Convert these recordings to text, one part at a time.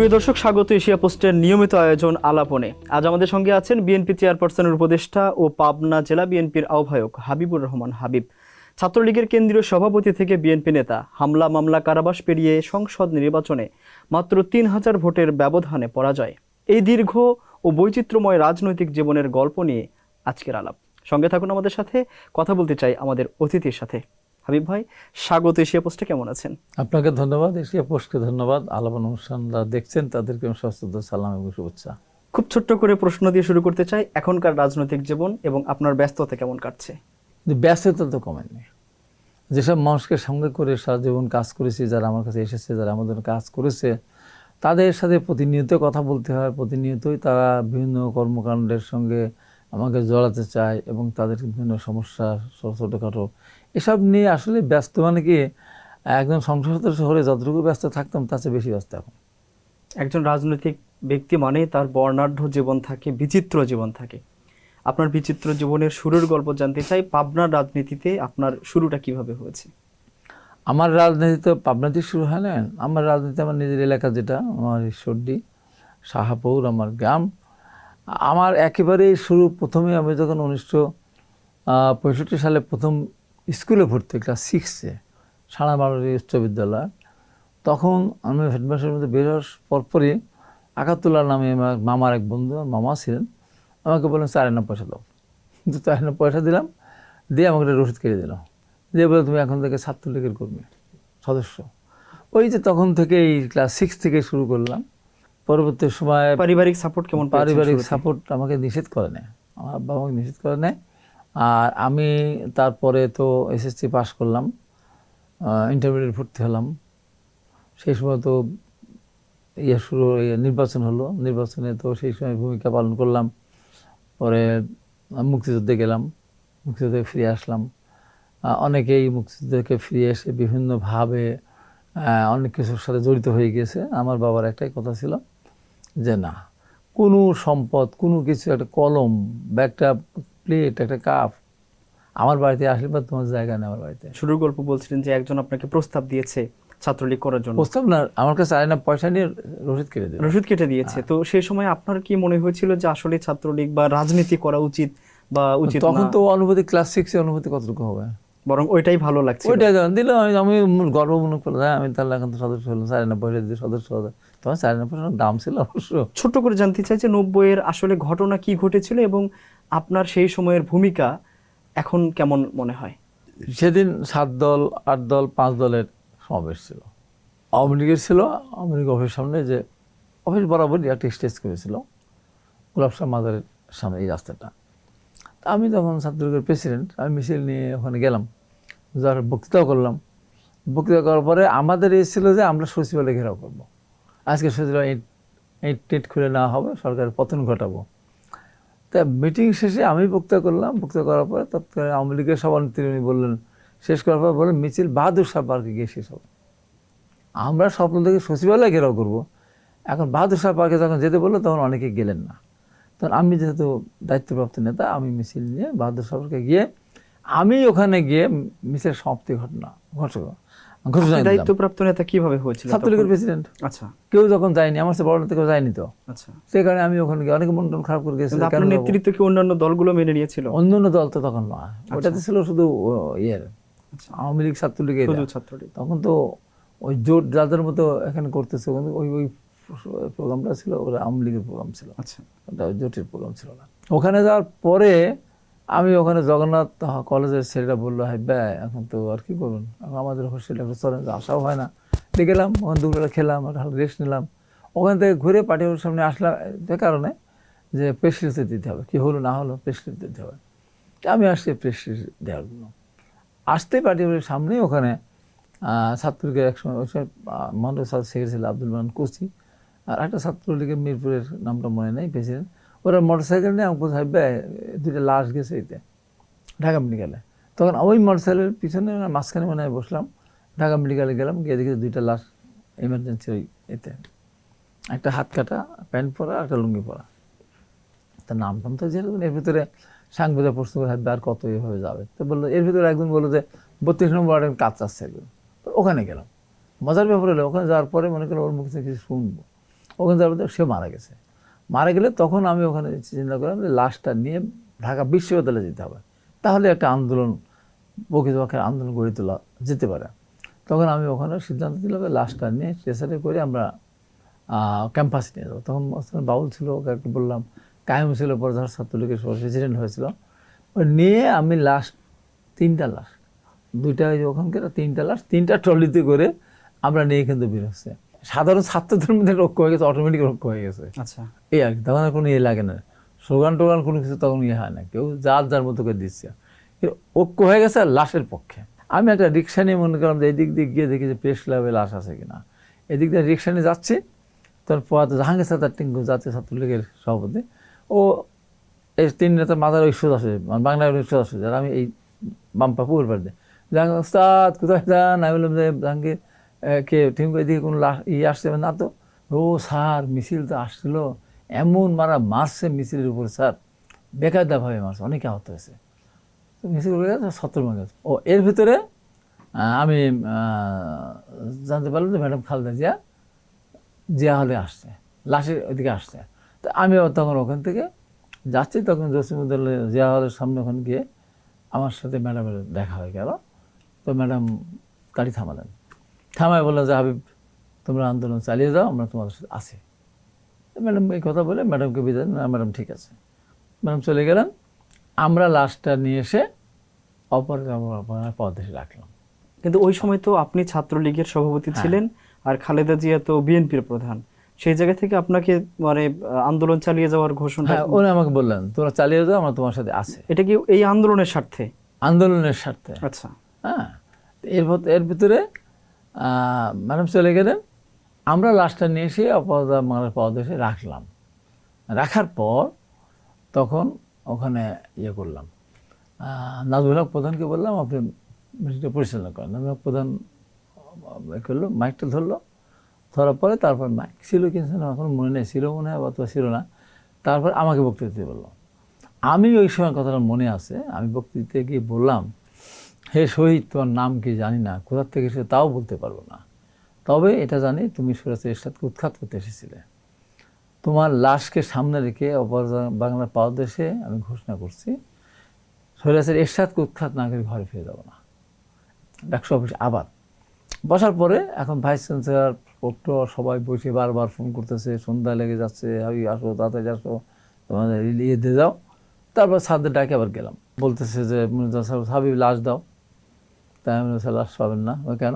প্রিয় দর্শক, স্বাগত এশিয়া পোস্টের নিয়মিত আয়োজন আলাপনে। আজ আমাদের সঙ্গে আছেন বিএনপি চেয়ারপারসনের উপদেষ্টা ও পাবনা জেলা বিএনপির আহ্বায়ক হাবিবুর রহমান হাবিব। ছাত্রলীগের কেন্দ্রীয় সভাপতি থেকে বিএনপি নেতা, হামলা মামলা কারাবাস পেরিয়ে সংসদ নির্বাচনে মাত্র ৩,০০০ ভোটের ব্যবধানে পরাজয়। এই দীর্ঘ ও বৈচিত্র্যময় রাজনৈতিক জীবনের গল্প নিয়ে আজকের আলাপ। সঙ্গে থাকুন আমাদের সাথে, কথা বলতে চাই আমাদের অতিথির সাথে। হাবিব ভাই, স্বাগত এশিয়া পোস্টে, কেমন আছেন? আপনাকে ধন্যবাদ, এশিয়া পোস্টকে ধন্যবাদ। আলাপন অনুষ্ঠানরা দেখছেন তাদেরকে আমি সশ্রদ্ধ সালাম এবং শুভেচ্ছা। খুব ছোট্ট করে প্রশ্ন দিয়ে শুরু করতে চাই, এখনকার রাজনৈতিক জীবন এবং আপনার ব্যস্ততা কেমন কাটছে? ব্যস্ততা তো কমেনি। যেসব মানুষকে সঙ্গে করে সারা জীবন কাজ করেছি, যারা আমার কাছে এসেছে, যারা আমাদের কাজ করেছে, তাদের সাথে প্রতিনিয়ত কথা বলতে হয়। প্রতিনিয়তই তারা বিভিন্ন কর্মকাণ্ডের সঙ্গে আমাকে জড়াতে চায় এবং তাদের বিভিন্ন সমস্যা ছোটোখাটো এসব নিয়ে আসলে ব্যস্ত। মানে কি, একজন সংসদ সদস্য হলে যতটুকু ব্যস্ত থাকতাম তার চেয়ে বেশি ব্যস্ত এখন। একজন রাজনৈতিক ব্যক্তি মানে তার বর্ণাঢ্য জীবন থাকে, বিচিত্র জীবন থাকে। আপনার বিচিত্র জীবনের শুরুর গল্প জানতে চাই। পাবনার রাজনীতিতে আপনার শুরুটা কিভাবে হয়েছে? আমার রাজনীতি তো পাবনাতে শুরু হয় না। আমার রাজনীতি আমার নিজের এলাকা, যেটা আমার ঈশ্বরদী শাহাপুর আমার গ্রাম। আমার একেবারেই শুরু প্রথমে আমি যখন 1965 সালে প্রথম স্কুলে ভর্তি, ক্লাস 6-এ সানাবাড়ি উচ্চ বিদ্যালয়, তখন আমি হেডমাস্টারের মধ্যে বের হওয়ার পরপরই আকাতুল্লাহ নামে আমার মামার এক বন্ধু, আমার মামা ছিলেন, আমাকে বললেন 4 আনা পয়সা দাও। কিন্তু 4 আনা পয়সা দিলাম, দিয়ে আমাকে একটা রসিদ কেটে দিল, দিয়ে বলে তুমি এখন থেকে ছাত্রলীগের কর্মী সদস্য। ওই যে তখন থেকে এই ক্লাস 6 থেকে শুরু করলাম। পরবর্তী সময় পারিবারিক সাপোর্ট কেমন? পারিবারিক সাপোর্ট আমাকে নিষেধ করে নেয়, আমার আব্বা আমাকে নিষেধ করে নেয়। আর আমি তারপরে তো এসএসসি পাস করলাম, ইন্টারমিডিয়েট ভর্তি হলাম। সেই সময় তো নির্বাচন হলো, নির্বাচনে তো সেই সময় ভূমিকা পালন করলাম। পরে মুক্তিযুদ্ধে গেলাম, মুক্তিযুদ্ধে ফিরে আসলাম। অনেকেই মুক্তিযুদ্ধকে ফিরে এসে বিভিন্নভাবে অনেক কিছুর সাথে জড়িত হয়ে গেছে। আমার বাবার একটাই কথা ছিল যে না, কোনো সম্পদ, কোনো কিছু, একটা কলম বা একটা প্লেট, একটা কাপ আমার বাড়িতে আসলে বা তোমার জায়গা নেই আমার বাড়িতে। শুরুর গল্প বলছিলেন যে একজন আপনাকে প্রস্তাব দিয়েছে ছাত্রলীগ করার জন্য। প্রস্তাব না, আমার কাছে 4 আনা পয়সা নিয়ে রসিদ কেটে দিল। রসিদ কেটে দিয়েছে। তো সেই সময় আপনার কি মনে হয়েছিল যে আসলে ছাত্রলীগ বা রাজনীতি করা উচিত বা উচিত না? তখন তো অনুভূতি, ক্লাস 6-এ অনুভূতি কতটুকু হবে, বরং ওইটাই ভালো লাগছে। ওইটাই দিল। আমি গর্ব মনে করলাম, আমি তাহলে এখন তো সদস্য হলাম। 4 আনা পয়সা দিয়ে সদস্য হলো। তখন 4 আনা পয়সার দাম ছিল অবশ্য। ছোট্ট করে জানতে চাই যে 90-এর আসলে ঘটনা কি ঘটেছিল এবং আপনার সেই সময়ের ভূমিকা এখন কেমন মনে হয়? সেদিন 7 দল, 8 দল, 5 দলের সমাবেশ ছিল। আওয়ামী লীগের ছিল। আওয়ামী লীগ অফিসের সামনে, যে অফিস বরাবরই একটা স্টেজ করেছিল গোলাপ শাহ মাজারের সামনে, এই রাস্তাটা। আমি তখন ছাত্রলীগের প্রেসিডেন্ট, আমি মিছিল নিয়ে ওখানে গেলাম, যার বক্তৃতাও করলাম। বক্তৃতা করার পরে আমাদের এই ছিল যে আমরা সচিবালয় ঘেরাও করবো। আজকে সচিবালয় এই টেট খুলে নেওয়া হবে, সরকারের পতন ঘটাবো। তা মিটিং শেষে আমি বক্তৃতা করলাম। বক্তৃতা করার পরে তৎকালীন আওয়ামী লীগের সভানেত্রী উনি বললেন, শেষ করার পর বললেন মিছিল বাহাদুর শাহ পার্কে গিয়ে শেষ হবে। আমরা স্বপ্ন থেকে সচিবালয় ঘেরাও করবো। এখন বাহাদুর শাহ পার্কে যখন যেতে বললো তখন অনেকে গেলেন না। তখন আমি যেহেতু দায়িত্বপ্রাপ্ত নেতা, আমি মিছিল নিয়ে বাহাদুর শাহ পার্কে গিয়ে আমি ওখানে গিয়ে মিছিলের সমাপ্তি ঘোষণা দায়িত্বপ্রাপ্ত নেতা কিভাবে হয়েছিল? ছাত্রলীগের প্রেসিডেন্ট। আচ্ছা। কেউ যখন যায়নি, আমার সাথে বড় নেতা কেউ যায়নি, তো আচ্ছা, সেই কারণে আমি ওখানে গিয়ে অনেকে মন টন খারাপ করে গেছিল। আপনার নেতৃত্ব কি অন্যান্য দলগুলো মেনে নিয়েছিল? অন্যান্য দল তো তখন নয়, ওটাতে ছিল শুধু আওয়ামী লীগ, ছাত্রলীগের। তখন তো ওই জোট যাদের মতো এখানে করতেছে, ওই ওই প্রোগ্রামটা ছিল, ওরা আওয়ামী লীগের প্রোগ্রাম ছিল। আচ্ছা, ওটা জোটের প্রোগ্রাম ছিল না। ওখানে যাওয়ার পরে আমি ওখানে জগন্নাথ কলেজের ছেলেরা বললো, হাই ব্যা এখন তো আর কি করুন, আমাদের হোস্টেলে একটা চলেন, আসাও হয় না। গেলাম ওখানে, দুপুরে খেলাম, একটা রেস্ট নিলাম। ওখান থেকে ঘুরে পার্টি অফিসের সামনে আসলাম, যে কারণে যে প্রেস রিলিজ দিতে হবে, কি হলো না হলো প্রেস রিলিজ দিতে হবে। আমি আসছি প্রেস রিলিজ দেওয়ার জন্য। আসতে পার্টি অফিসের সামনে ওখানে ছাত্রলীগের একসময় ওই সময় মহানগর সেক্রেটারি ছিল আব্দুল মান্নান কোচি, আর একটা ছাত্রলীগের মিরপুরের নামটা মনে নেই, প্রেসিডেন্ট। ওরা মোটরসাইকেল নিয়ে আমাকে বলছে, ভাই 2টা লাশ গেছে এতে ঢাকা মেডিকেলে। তখন ওই মোটরসাইকেলের পিছনে মাঝখানে মনে হয় বসলাম, ঢাকা মেডিকেলে গেলাম, গিয়ে দেখি 2টা লাশ এমার্জেন্সি ওই এতে, একটা হাত কাটা, প্যান্ট পরা, একটা লুঙ্গি পরা। তার নাম টাম তো যেরকম। এর ভিতরে সাংবাদিক প্রশ্ন করে, আর কত এভাবে যাবে? তো বললো, এর ভিতরে একজন বললো যে 32 নম্বর ওয়ার্ডে কাজ চাচ্ছে একজন। ওখানে গেলাম। মজার ব্যাপার হলো, ওখানে যাওয়ার পরে মনে করলাম ওর মুখে কিছু শুনবো। ওখানে যাওয়ার পর সে মারা গেছে। মারা গেলে তখন আমি ওখানে চিন্তা করলাম যে লাশটা নিয়ে ঢাকা বিশ্ববিদ্যালয়ে যেতে হবে, তাহলে একটা আন্দোলন, প্রকৃতপক্ষে আন্দোলন গড়ে তোলা যেতে পারে। তখন আমি ওখানে সিদ্ধান্ত দিলাম লাশটা নিয়ে স্টেশনে করে আমরা ক্যাম্পাসে নিয়ে যাবো। তখন বাউল ছিল, ওকে একটু বললাম, কায়েম ছিল, পরে ধর ছাত্রলীগের প্রেসিডেন্ট হয়েছিল। ওই নিয়ে আমি লাশ, 3টা লাশ, 2টা ওখানকার, 3টা লাশ 3টা ট্রলিতে করে আমরা নিয়ে কিন্তু বের হচ্ছে। সাধারণ ছাত্রদের মধ্যে রক্ষ হয়ে গেছে, অটোমেটিক রক্ষ হয়ে গেছে। আচ্ছা, এই আর কি, তখন আর কোনো ইয়ে লাগে না, স্লোগান টোগান কোনো কিছু তখন ইয়ে হয় না, কেউ যার যার মতো করে দিচ্ছে। ঐক্য হয়ে গেছে আর লাশের পক্ষে। আমি একটা রিক্সা নিয়ে মনে করলাম যে এদিক দিয়ে গিয়ে দেখি যে প্রেস ক্লাবে লাশ আছে কিনা। এদিক দিয়ে রিক্সা নিয়ে যাচ্ছি, তারপর জাহাঙ্গীর সাত্তার টিঙ্কু, জাতীয় ছাত্রলীগের সভাপতি, ও এই 3 নেতার মাথার ওই সোজা আসে, মানে বাংলার সোজা আসে, যারা আমি এই বাম্পা পুকুর পাড় দিয়ে জাহাঙ্গীর ওস্তাদ কোথায় যান, আমি বললাম যে জাহাঙ্গীর কে টিঙ্কু এদিকে কোনো লাশ ইয়ে আসছে না তো। ও স্যার মিছিল তো আসছিল, এমন মারা মারছে মিছিলের উপর স্যার, বেকায়দাভাবে মারছে, অনেকে আহত হয়েছে। তো মিছিল করে গেছে 70 মান গেছে। ও এর ভিতরে আমি জানতে পারলাম যে ম্যাডাম খালেদা জিয়া হলে আসছে, লাশের ওইদিকে আসছে। তো আমি তখন ওখান থেকে যাচ্ছি, তখন জসিমুদ্দৌলা জিয়া হলের সামনে ওখানে গিয়ে আমার সাথে ম্যাডামের দেখা হয়ে গেল। তো ম্যাডাম গাড়ি থামালেন, থামায় বললেন যে হাবিব তোমরা আন্দোলন চালিয়ে যাও, আমরা তোমাদের সাথে আছি। ম্যাডাম এই কথা বলে ম্যাডামকে বিদায় দিলেন। ম্যাডাম ঠিক আছে, ম্যাডাম চলে গেলেন। আমরা লাশটা নিয়ে এসে অপরাধ পদদেশে রাখলাম। কিন্তু ওই সময় তো আপনি ছাত্রলীগের সভাপতি ছিলেন, আর খালেদা জিয়া তো বিএনপির প্রধান। সেই জায়গা থেকে আপনাকে মানে আন্দোলন চালিয়ে যাওয়ার ঘোষণা, হ্যাঁ, উনি আমাকে বললেন তোমরা চালিয়ে যাও, আমরা তোমার সাথে আছে। এটা কি এই আন্দোলনের স্বার্থে? আন্দোলনের স্বার্থে। আচ্ছা, হ্যাঁ, এর ভিতরে ম্যাডাম চলে গেলেন। আমরা লাশটা নিয়ে এসে বাংলার পদদেশে রাখলাম। রাখার পর তখন ওখানে ইয়ে করলাম, নাজমুল হক প্রধানকে বললাম আপনি মিটিংটা পরিচালনা করেন। নাজমুল হক প্রধান করলো, মাইকটা ধরলো, ধরার পরে তারপর মাইক ছিল কিন্তু এখন মনে নেই, ছিল মনে হয় অথবা ছিল না। তারপর আমাকে বক্তৃতা দিতে বললো। আমি ওই সময় কথাটা মনে আছে, আমি বক্তৃতাতে গিয়ে বললাম, হে শহীদ তোমার নাম কি জানি না, কোথার থেকে এসে তাও বলতে পারবো না, তবে এটা জানি তুমি সুরাতের এরশাদকে উৎখাত করতে এসেছিলে। তোমার লাশকে সামনে রেখে বাংলার পাদদেশে আমি ঘোষণা করছি সুরাতের এরশাদকে উৎখাত না করে ঘরে ফিরে যাবো না। ডাকসু অফিসে আবার বসার পরে এখন ভাইস চ্যান্সেলর, প্রক্টর সবাই বসে বারবার ফোন করতেছে, সন্ধ্যা লেগে যাচ্ছে, হাবি আসো তাড়াতাড়ি আসো, তোমাদের ইয়ে দিয়ে যাও। তারপর স্যারদের ডাকে আবার গেলাম, বলতেছে যে হাবিব লাশ দাও। তাই আমি লাশ পাবেন না। কেন?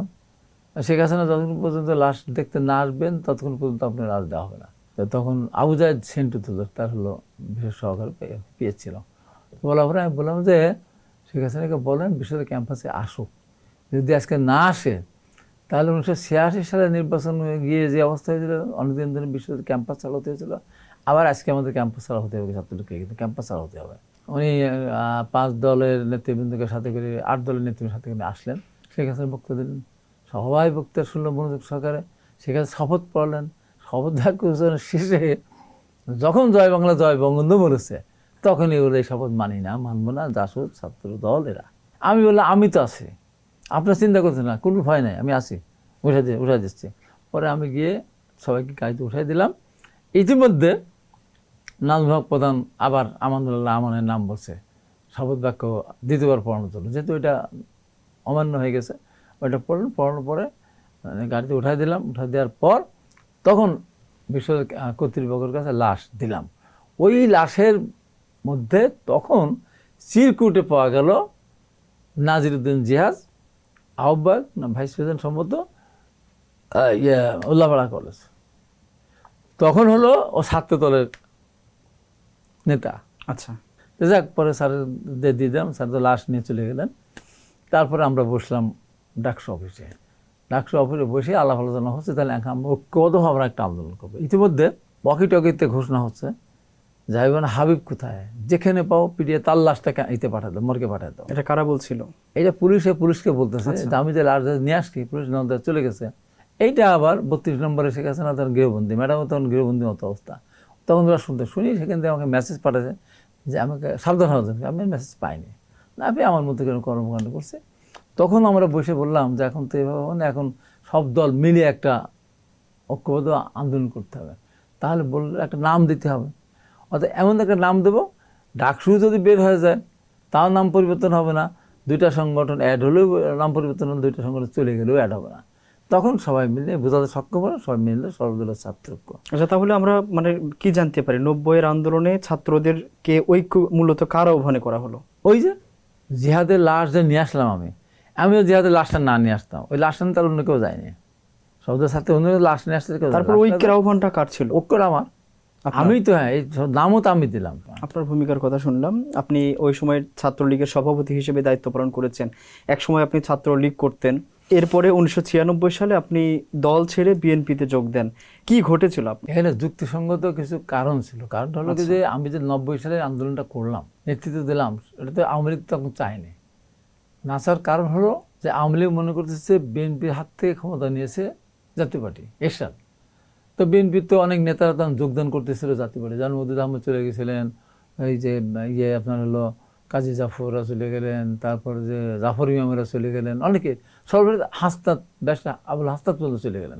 শেখ হাসিনা যতক্ষণ পর্যন্ত লাশ দেখতে না আসবেন ততক্ষণ পর্যন্ত আপনার লাশ দেওয়া হবে না। তখন আবু জাহেদ সেন্টু তুলক, তার হলো বিশেষ সহকারী পেয়েছিল। বলার পরে আমি বললাম যে শেখ হাসিনাকে বলেন বিশ্ববিদ্যালয় ক্যাম্পাসে আসুক, যদি আজকে না আসে তাহলে 1986 সালে নির্বাচন গিয়ে যে অবস্থা হয়েছিল, অনেকদিন ধরে বিশ্ববিদ্যালয় ক্যাম্পাস চালাতে হয়েছিল, আবার আজকে আমাদের ক্যাম্পাস চালা হতে হবে, ছাত্রলীগকে কিন্তু ক্যাম্পাস চালা হতে হবে। উনি 5 দলের নেতৃবৃন্দকে সাথে করে 8 দলের নেতৃবৃন্দের সাথে করে আসলেন, শেখ হাসিনা বক্তব্য দিলেন, সবাই বক্তব্য শুনলো মনোযোগ সহকারে। শেখ হাসিনা শপথ পড়লেন। শপথ বাক্য শেষে যখন জয় বাংলা জয় বঙ্গবন্ধু বলেছে, তখনই ওরা এই শপথ মানি না, মানবো না, জাসদ ছাত্র দল এরা। আমি বললাম আমি তো আছি, আপনার চিন্তা করছেন না, কোনো ভয় নাই, আমি আছি, উঠাই দিচ্ছি। পরে আমি গিয়ে সবাইকে গাড়িতে উঠাই দিলাম। ইতিমধ্যে নাজমুল হক প্রধান আবার আমানুল্লাহ আমানের নাম বলছে শপথ বাক্য দ্বিতীয়বার পড়ানোর জন্য, যেহেতু এটা অমান্য হয়ে গেছে। ওইটা পড়ানোর পরে গাড়িতে উঠাই দিলাম। উঠাই দেওয়ার পর তখন বিশ্ব কর্তৃপক্ষের কাছে লাশ দিলাম। ওই লাশের মধ্যে তখন চিরকুটে পাওয়া গেল নাজিরউদ্দিন জিহাজ, আহ্বায়ক না ভাইস প্রেসিডেন্ট সম্ভবত উল্লাপাড়া কলেজ, তখন হলো ও ছাত্রদলের নেতা। আচ্ছা, যাক, পরে স্যারের দিয়ে দিলাম, স্যার তো লাশ নিয়ে চলে গেলেন। তারপরে আমরা বসলাম ডাকসু অফিসে। ডাকসু অফিসে বসে আলাপ আলোচনা হচ্ছে, তাহলে আমরা ঐক্যবদ্ধভাবে আমরা একটা আন্দোলন করবো। ইতিমধ্যে ওয়াকি টকিতে ঘোষণা হচ্ছে যাইবেন হাবিব কোথায়, যেখানে পাও পিটিয়ে তার লাশটা ইতে পাঠায় দাও, মর্গে পাঠায় দাও। এটা কারা বলছিল? এটা পুলিশকে বলতেছে, আমি যে লাশ নিয়ে আসছি, পুলিশ নন্দা চলে গেছে। এইটা আবার 32 নম্বরে শেখ হাসিনা তখন গৃহবন্দী, ম্যাডামও তখন গৃহবন্দী মতো অবস্থা। তখন ওরা শুনি, সেখান থেকে আমাকে মেসেজ পাঠাচ্ছে যে আমাকে সাবধান হওয়ার জন্য। আমি মেসেজ পাইনি, না পেয়ে আমার মধ্যে কোনো কর্মকাণ্ড করছে। তখন আমরা বসে বললাম যে এখন তো এভাবে মানে এখন সব দল মিলে একটা ঐক্যবদ্ধ আন্দোলন করতে হবে। তাহলে বললে একটা নাম দিতে হবে, অর্থাৎ এমন একটা নাম দেবো, ডাকসু যদি বের হয়ে যায় তাও নাম পরিবর্তন হবে না, দুইটা সংগঠন অ্যাড হলেও নাম পরিবর্তন হবে, দুইটা সংগঠন চলে গেলেও অ্যাড হবে না। তখন সবাই মিলে বোঝাতে সক্ষম হবে, সবাই মিলে সর্বদলীয় ছাত্রৈক্য। আচ্ছা, তাহলে আমরা মানে কি জানতে পারি 90-এর আন্দোলনে ছাত্রদেরকে ঐক্য মূলত কার আহ্বানে করা হলো? ওই যে জিহাদের লাশ যে নিয়ে আসলাম আমিও জিহাদের লাশটা না নিয়ে আসতাম, ওই লাশটা নিয়ে তার অন্য কেউ যায়নি, সর্বদলীয় ছাত্র অন্য লাশ নিয়ে আসতে কেউ। তারপর ঐক্যের আহ্বানটা কার ছিল? ঐক্যর আমার, আমি তো হ্যাঁ এই নামও তো আমি দিলাম। আপনার ভূমিকার কথা শুনলাম, আপনি ওই সময় ছাত্রলীগের সভাপতি হিসেবে দায়িত্ব পালন করেছেন, এক সময় আপনি ছাত্রলীগ করতেন, এরপরে 1996 সালে আপনি দল ছেড়ে বিএনপিতে যোগ দেন। কি ঘটেছিল আপনার? এখানে যুক্তিসঙ্গত কিছু কারণ ছিল। কারণটা হলো কি যে আমি যে 90 সালের আন্দোলনটা করলাম, নেতৃত্ব দিলাম, এটা তো আওয়ামী লীগ তখন চায়নি। না চাওয়ার কারণ হলো যে আওয়ামী লীগ মনে করতেছে বিএনপির হাত থেকে ক্ষমতা নিয়েছে জাতীয় পার্টি এরশাদ। তো বিএনপির তো অনেক নেতারা তখন যোগদান করতেছিল জাতীয় পার্টি, যার মধ্যে আহমদ চলে গেছিলেন, এই যে আপনার হলো কাজী জাফররা চলে গেলেন, তারপরে যে জাফর ইমামেরা চলে গেলেন, অনেকে সর্বশেষ হাসনাত ব্যাসটা আবুল হাসনাত পর্যন্ত চলে গেলেন।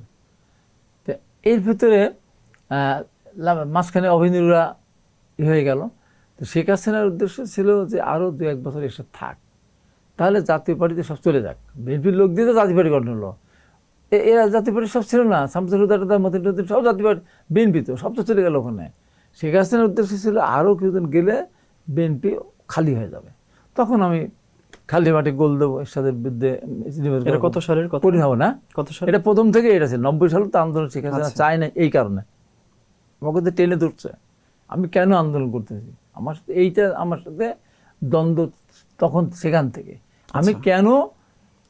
তো এর ভিতরে মাঝখানে অভিনীরা হয়ে গেল। তো শেখ হাসিনার উদ্দেশ্য ছিল যে আরও 2-1 বছর এসব থাক, তাহলে জাতীয় পার্টিতে সব চলে যাক। বিএনপির লোক দিয়ে তো জাতীয় পার্টি গঠন হলো, এরা জাতীয় পার্টি সব ছিল না, শামসুল হুদা মতিন সব জাতীয় পার্টি, বিএনপি তো সব তো চলে গেল ওখানে। শেখ হাসিনার উদ্দেশ্য ছিল আরও কিছুদিন গেলে বিএনপি খালি হয়ে যাবে, তখন আমি খালি মাঠে গোল দেবো এরশাদের বিরুদ্ধে। এটা কত সালের কথা? কঠিন হবে না, কত সাল? এটা প্রথম থেকে এটা ছিল 90 সালে তো আন্দোলন শেখ হাসিনা চায় না, এই কারণে আমাকে তো টেনে ধরছে আমি কেন আন্দোলন করতেছি, আমার সাথে এইটা আমার সাথে দ্বন্দ্ব তখন সেখান থেকে আমি কেন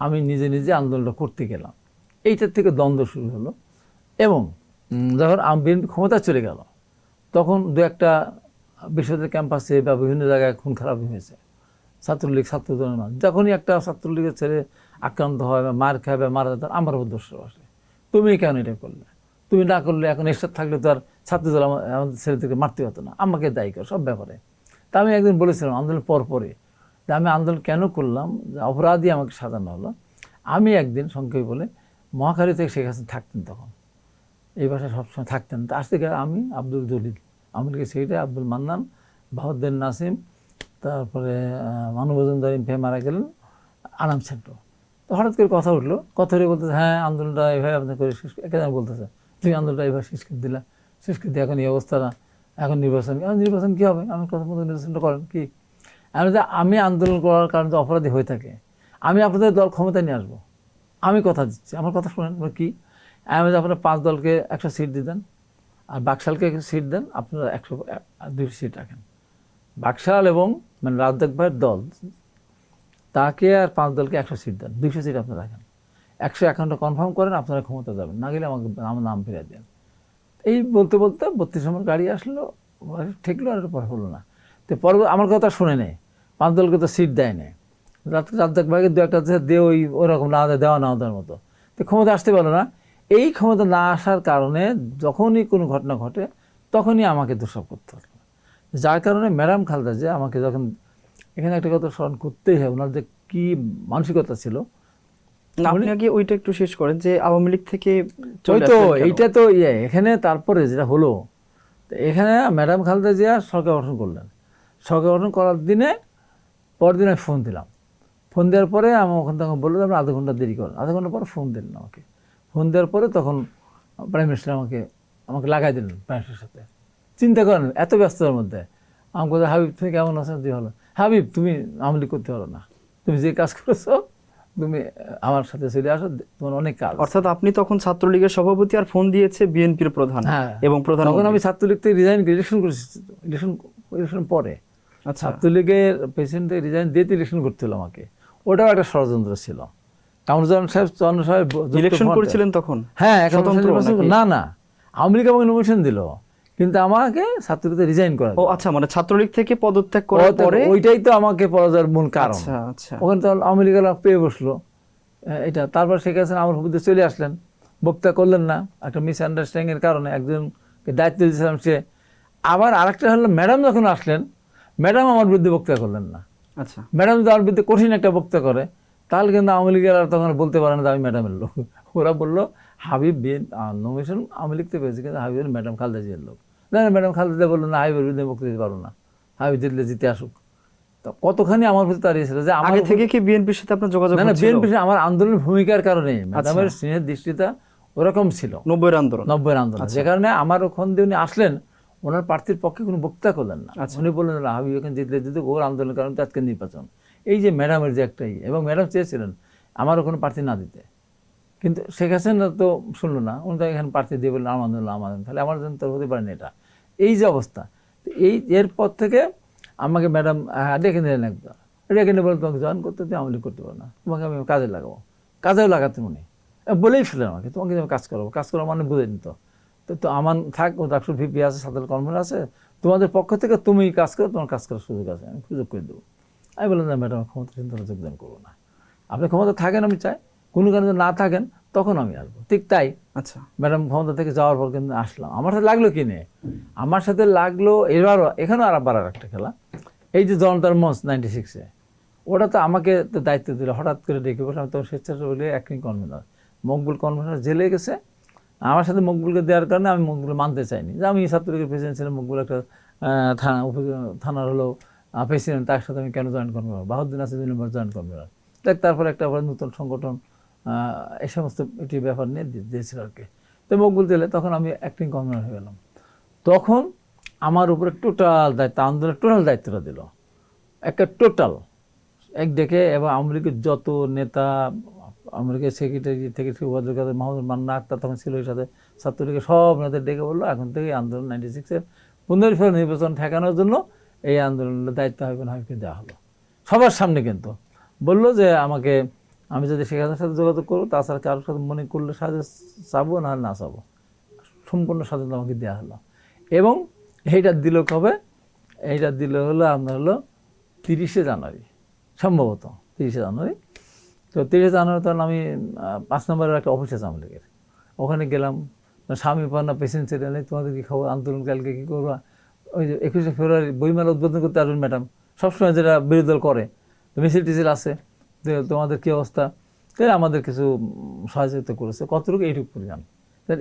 আমি নিজে নিজে আন্দোলনটা করতে গেলাম, এইটার থেকে দ্বন্দ্ব শুরু হলো। এবং যখন বিএনপি ক্ষমতা চলে গেল তখন 2-1টা বিশ্ববিদ্যালয় ক্যাম্পাসে বা বিভিন্ন জায়গায় খুন খারাপ হয়েছে, ছাত্রলীগ ছাত্রদলের মানুষ। যখনই একটা ছাত্রলীগের ছেলে আক্রান্ত হয় বা মার খায় বা মারা যায়, আমার উপর দোষ আসে, তুমি কেন এটা করলে, তুমি না করলে এখন এরশাদ থাকলে তো আর ছাত্রদল আমাদের ছেলেদেরকে মারতে হতো না, আমাকে দায়ী করো সব ব্যাপারে। তা আমি একদিন বলেছিলাম আন্দোলনের পরে যে আমি আন্দোলন কেন করলাম, যে অপরাধী আমাকে সাজানো হলো। আমি একদিন সংক্ষেপে বলে মহাখালী থেকে শেখ হাসিনা থাকতেন, তখন এই বাসায় সবসময় থাকতেন। তা আসতে গেলে আমি আব্দুল জলিল, আওয়ামী লীগের সেক্রেটারি আব্দুল মান্নান, বাহাউদ্দিন নাসিম, তারপরে মানবজন দারিম ফে মারা গেলেন, আনাম সেন্টো। তো হঠাৎ করে কথা উঠলো, কথা হয়ে বলতেছে হ্যাঁ আন্দোলনটা এইভাবে আপনার করে শেষ, একেবারে বলতেছে তুমি আন্দোলনটা এইভাবে শেষ করে দিলা, শেষ করে দিয়ে এখন এই অবস্থা না, এখন নির্বাচন কী হবে, আমার কথা মতো নির্বাচনটা করেন কি। আমি আন্দোলন করার কারণে তো অপরাধী হয়ে থাকে, আমি আপনাদের দল ক্ষমতায় নিয়ে আসবো, আমি কথা দিচ্ছি, আমার কথা শোনেন কি, আমি আপনারা 5 দলকে 100 সিট দিতেন, আর বাকশালকে 100 সিট দেন, আপনারা 200 সিট রাখেন। বাকশাল এবং মানে রাজ্জাক ভাইয়ের দল তাকে আর 5 দলকে 100 সিট দেন, 200 সিট আপনারা রাখেন, 151টা কনফার্ম করেন, আপনারা ক্ষমতা যাবেন, না গেলে আমাকে আমার নাম ফিরে দেন। এই বলতে বলতে 32 নম্বর গাড়ি আসলো, ঠেকলো, আর পরে হলো না। তো পরে আমার কথা শুনে নেই, 5 দলকে তো সিট দেয় না, রাজ্জাক ভাইকে 2-1টা দিয়ে ওইরকম না দেওয়া না দেওয়ার মতো, তো ক্ষমতা আসতে পারলো না। এই ক্ষমতা না আসার কারণে যখনই কোনো ঘটনা ঘটে তখনই আমাকে দোষারোপ করতে হলো, যার কারণে ম্যাডাম খালেদা যে আমাকে যখন, এখানে একটা কথা স্মরণ করতেই হবে, ওনার যে কী মানসিকতা ছিল। আপনি আগে ওইটা একটু শেষ করেন যে আওয়ামী লীগ থেকে ওই তো এইটা তো এখানে তারপরে যেটা হলো, এখানে ম্যাডাম খালেদা জিয়া সরকার গঠন করলেন, সরকার গঠন করার দিনে পরদিন আমি ফোন দিলাম, ফোন দেওয়ার পরে আমার ওখান থেকে বললো আপনি আধা ঘন্টা দেরি করেন, আধা ঘন্টা পরে ফোন দিলেন আমাকে, ফোন দেওয়ার পরে তখন প্রাইম মিনিস্টার আমাকে লাগাই দিলেন প্রাইম মিনিস্টারের সাথে। চিন্তা করেন এত ব্যস্ততার মধ্যে আমাকে বলতে, হাবিব তুমি কেমন আছো, তুই হলো হাবিব তুমি আওয়ামী লীগ করতে পারো না, তুমি যে কাজ করেছো তুমি আমার সাথে চলে আসো, তোমার অনেক কাজ। অর্থাৎ আপনি তখন ছাত্রলীগের সভাপতি আর ফোন দিয়েছে বিএনপির প্রধান এবং প্রধান। তখন আমি ছাত্রলীগ থেকে রিজাইন ইলেকশন করেছি, ইলেকশন পরে ছাত্রলীগের প্রেসিডেন্ট থেকে রিজাইন দিয়ে ইলেকশন করতে হলো আমাকে, ওটাও একটা ষড়যন্ত্র ছিল। কামরুজ্জামান সাহেব চন্দ্র সাহেব ইলেকশন করেছিলেন তখন? হ্যাঁ, না আওয়ামী লীগ আমাকে নমিনেশন দিল, কিন্তু আমাকে ছাত্রলীগ থেকে রিজাইন করা। ও আচ্ছা, মানে ছাত্রলীগ থেকে পদত্যাগ করার পরে ওইটাই তো আমাকে পরাজয়ের মূল কারণ। আচ্ছা, ওখানে তো আওয়ামী লীগ পেয়ে বসলো এটা। তারপর শেখ হাসিনা আমার বিরুদ্ধে চলে আসলেন, বক্তৃতা করলেন না, একটা মিসআন্ডারস্ট্যান্ডিং এর কারণে একজনকে দায়িত্ব দিয়েছিলাম সে। আবার আরেকটা হলো ম্যাডাম যখন আসলেন, ম্যাডাম আমার বিরুদ্ধে বক্তৃতা করলেন না। আচ্ছা, ম্যাডাম যদি আমার বিরুদ্ধে কঠিন একটা বক্তৃতা করে তাহলে কিন্তু আওয়ামী লীগের আর তখন বলতে পারে না যে আমি ম্যাডামের লোক। ওরা বললো হাবিব নমিনেশন আওয়ামী লীগ থেকে পেয়েছে, কিন্তু হাবিবের ম্যাডাম খালেদা জিয়ার লোক। না ম্যাডাম খালেদা জিয়া বললো না, হাবিবের বিরুদ্ধে বক্তব্য দিতে পারবো না, হাবিব জিতলে জিতে আসুক। তো কতখানি আমার প্রতি দাঁড়িয়েছিল যে আমার আগে থেকে কি বিএনপির সাথে আপনার যোগাযোগ না হচ্ছিল? বিএনপি আমার আন্দোলনের ভূমিকার কারণে ম্যাডামের স্নেহের দৃষ্টিটা ওরকম ছিল। 90-এর আন্দোলন। 90-এর আন্দোলন, যে কারণে আমার ওখান দিয়ে উনি আসলেন, ওনার প্রার্থীর পক্ষে কোনো বক্তৃতা করলেন না। উনি বললেন না হাবিব এখন জিতলে জিতে ওর আন্দোলনের কারণে আজকে নির্বাচন। এই যে ম্যাডামের যে একটাই, এবং ম্যাডাম চেয়েছিলেন আমারও কোনো প্রার্থী না দিতে, কিন্তু শেখ হাসিনা তো শুনলো না, উনি তো এখানে প্রার্থী দিয়ে বললেন আমার আন্দোলন আমার, তাহলে আমার জন্য তো হতে পারেনি এটা। এই যে অবস্থা, তো এরপর থেকে আমাকে ম্যাডাম ডেকে নিলেন একবার, ডেকে নিয়ে বলেন তোমাকে জয়েন করতে তুমি আমলি করতে পারো না, তোমাকে আমি কাজে লাগাবো। কাজেও লাগাতে উনি বলেই ফেলেন আমাকে, তোমাকে আমি কাজ করাবো। কাজ করা মানে বুঝে নিত তো আমার থাক, ও ডাক্তার ভিপি আছে, সাধারণ কর্মীরা আছে, তোমাদের পক্ষ থেকে তুমি কাজ করো, তোমার কাজ করার সুযোগ আছে, আমি সুযোগ করে দেবো। আমি বললাম না ম্যাডাম, ক্ষমতা চিন্তা যোগদান করবো না, আপনি ক্ষমতা থাকেন আমি চাই, কোনো কারণে না থাকেন তখন আমি আসবো। ঠিক তাই। আচ্ছা, ম্যাডাম ক্ষমতা থেকে যাওয়ার পর কিন্তু আসলাম। আমার সাথে লাগলো কি নিয়ে, আমার সাথে লাগলো এবারও এখানেও আর একটা খেলা, এই যে জনতার মঞ্চ 96-এ, ওটা তো আমাকে তো দায়িত্ব দিল, হঠাৎ করে ডেকে বসে। আমি তো স্বেচ্ছাসেবী অ্যাক্টিং কনভেনর, মকবুল কনভেনর জেলে গেছে, আমার সাথে মকবুলকে দেওয়ার কারণে আমি মকবুল মানতে চাইনি যে আমি ছাত্রলীগের প্রেসিডেন্ট ছিলাম, মকবুল একটা থানার হলো প্রেসিডেন্ট, তার সাথে আমি কেন জয়েন করবো, বাহাউদ্দিন আছে 2 নম্বর জয়েন করবো। তারপরে একটা নতুন সংগঠন, এই সমস্ত একটি ব্যাপার নিয়ে দিয়েছিল আর কি। তো মকবুল দিলে তখন আমি অ্যাক্টিং কনভেনর হয়ে গেলাম। তখন আমার উপরে টোটাল দায়িত্ব, আন্দোলনের টোটাল দায়িত্বটা দিল, একটা টোটাল এক ডেকে। এবং আওয়ামী লীগের যত নেতা, আওয়ামী লীগের সেক্রেটারি থেকে উপাধ্যক্ষ মাহমুদ মান্না আক্তার তখন ছিল, এর সাথে ছাত্রলীগের সব নেতাদের ডেকে বললো এখন থেকে আন্দোলন 96-এর 15 ফেব্রুয়ারি নির্বাচন ঠেকানোর জন্য এই আন্দোলনের দায়িত্ব হাবিবকে দেওয়া হলো সবার সামনে। কিন্তু বললো যে আমাকে, আমি যদি শেখ হাসিনার সাথে যোগাযোগ করবো, তাছাড়া কারোর সাথে মনে করলে সাথে চাবো না না চাবো, সম্পূর্ণ স্বাধীনতা আমাকে দেওয়া হলো। এবং এইটা দিল কবে, এইটা দিল হলো আপনার হলো 30শে জানুয়ারি, সম্ভবত 30শে জানুয়ারি। তো 30শে জানুয়ারি তখন আমি 5 নম্বরের একটা অফিসে আওয়ামী লীগের, ওখানে গেলাম। স্বামী পান্না পেশেন্ট ছেড়ে নেই, তোমাদের কি খবর, আন্দোলন কালকে কী করবা? ওই যে 21শে ফেব্রুয়ারি বইমেলা উদ্বোধন করতে আসবেন ম্যাডাম, সবসময় যেটা বিরোধী দল করে, মিছিল টিছিল আছে, তোমাদের কী অবস্থা? তাই আমাদের কিছু সহযোগিতা করেছে, কতটুকু এইটুকু পরিমাণ,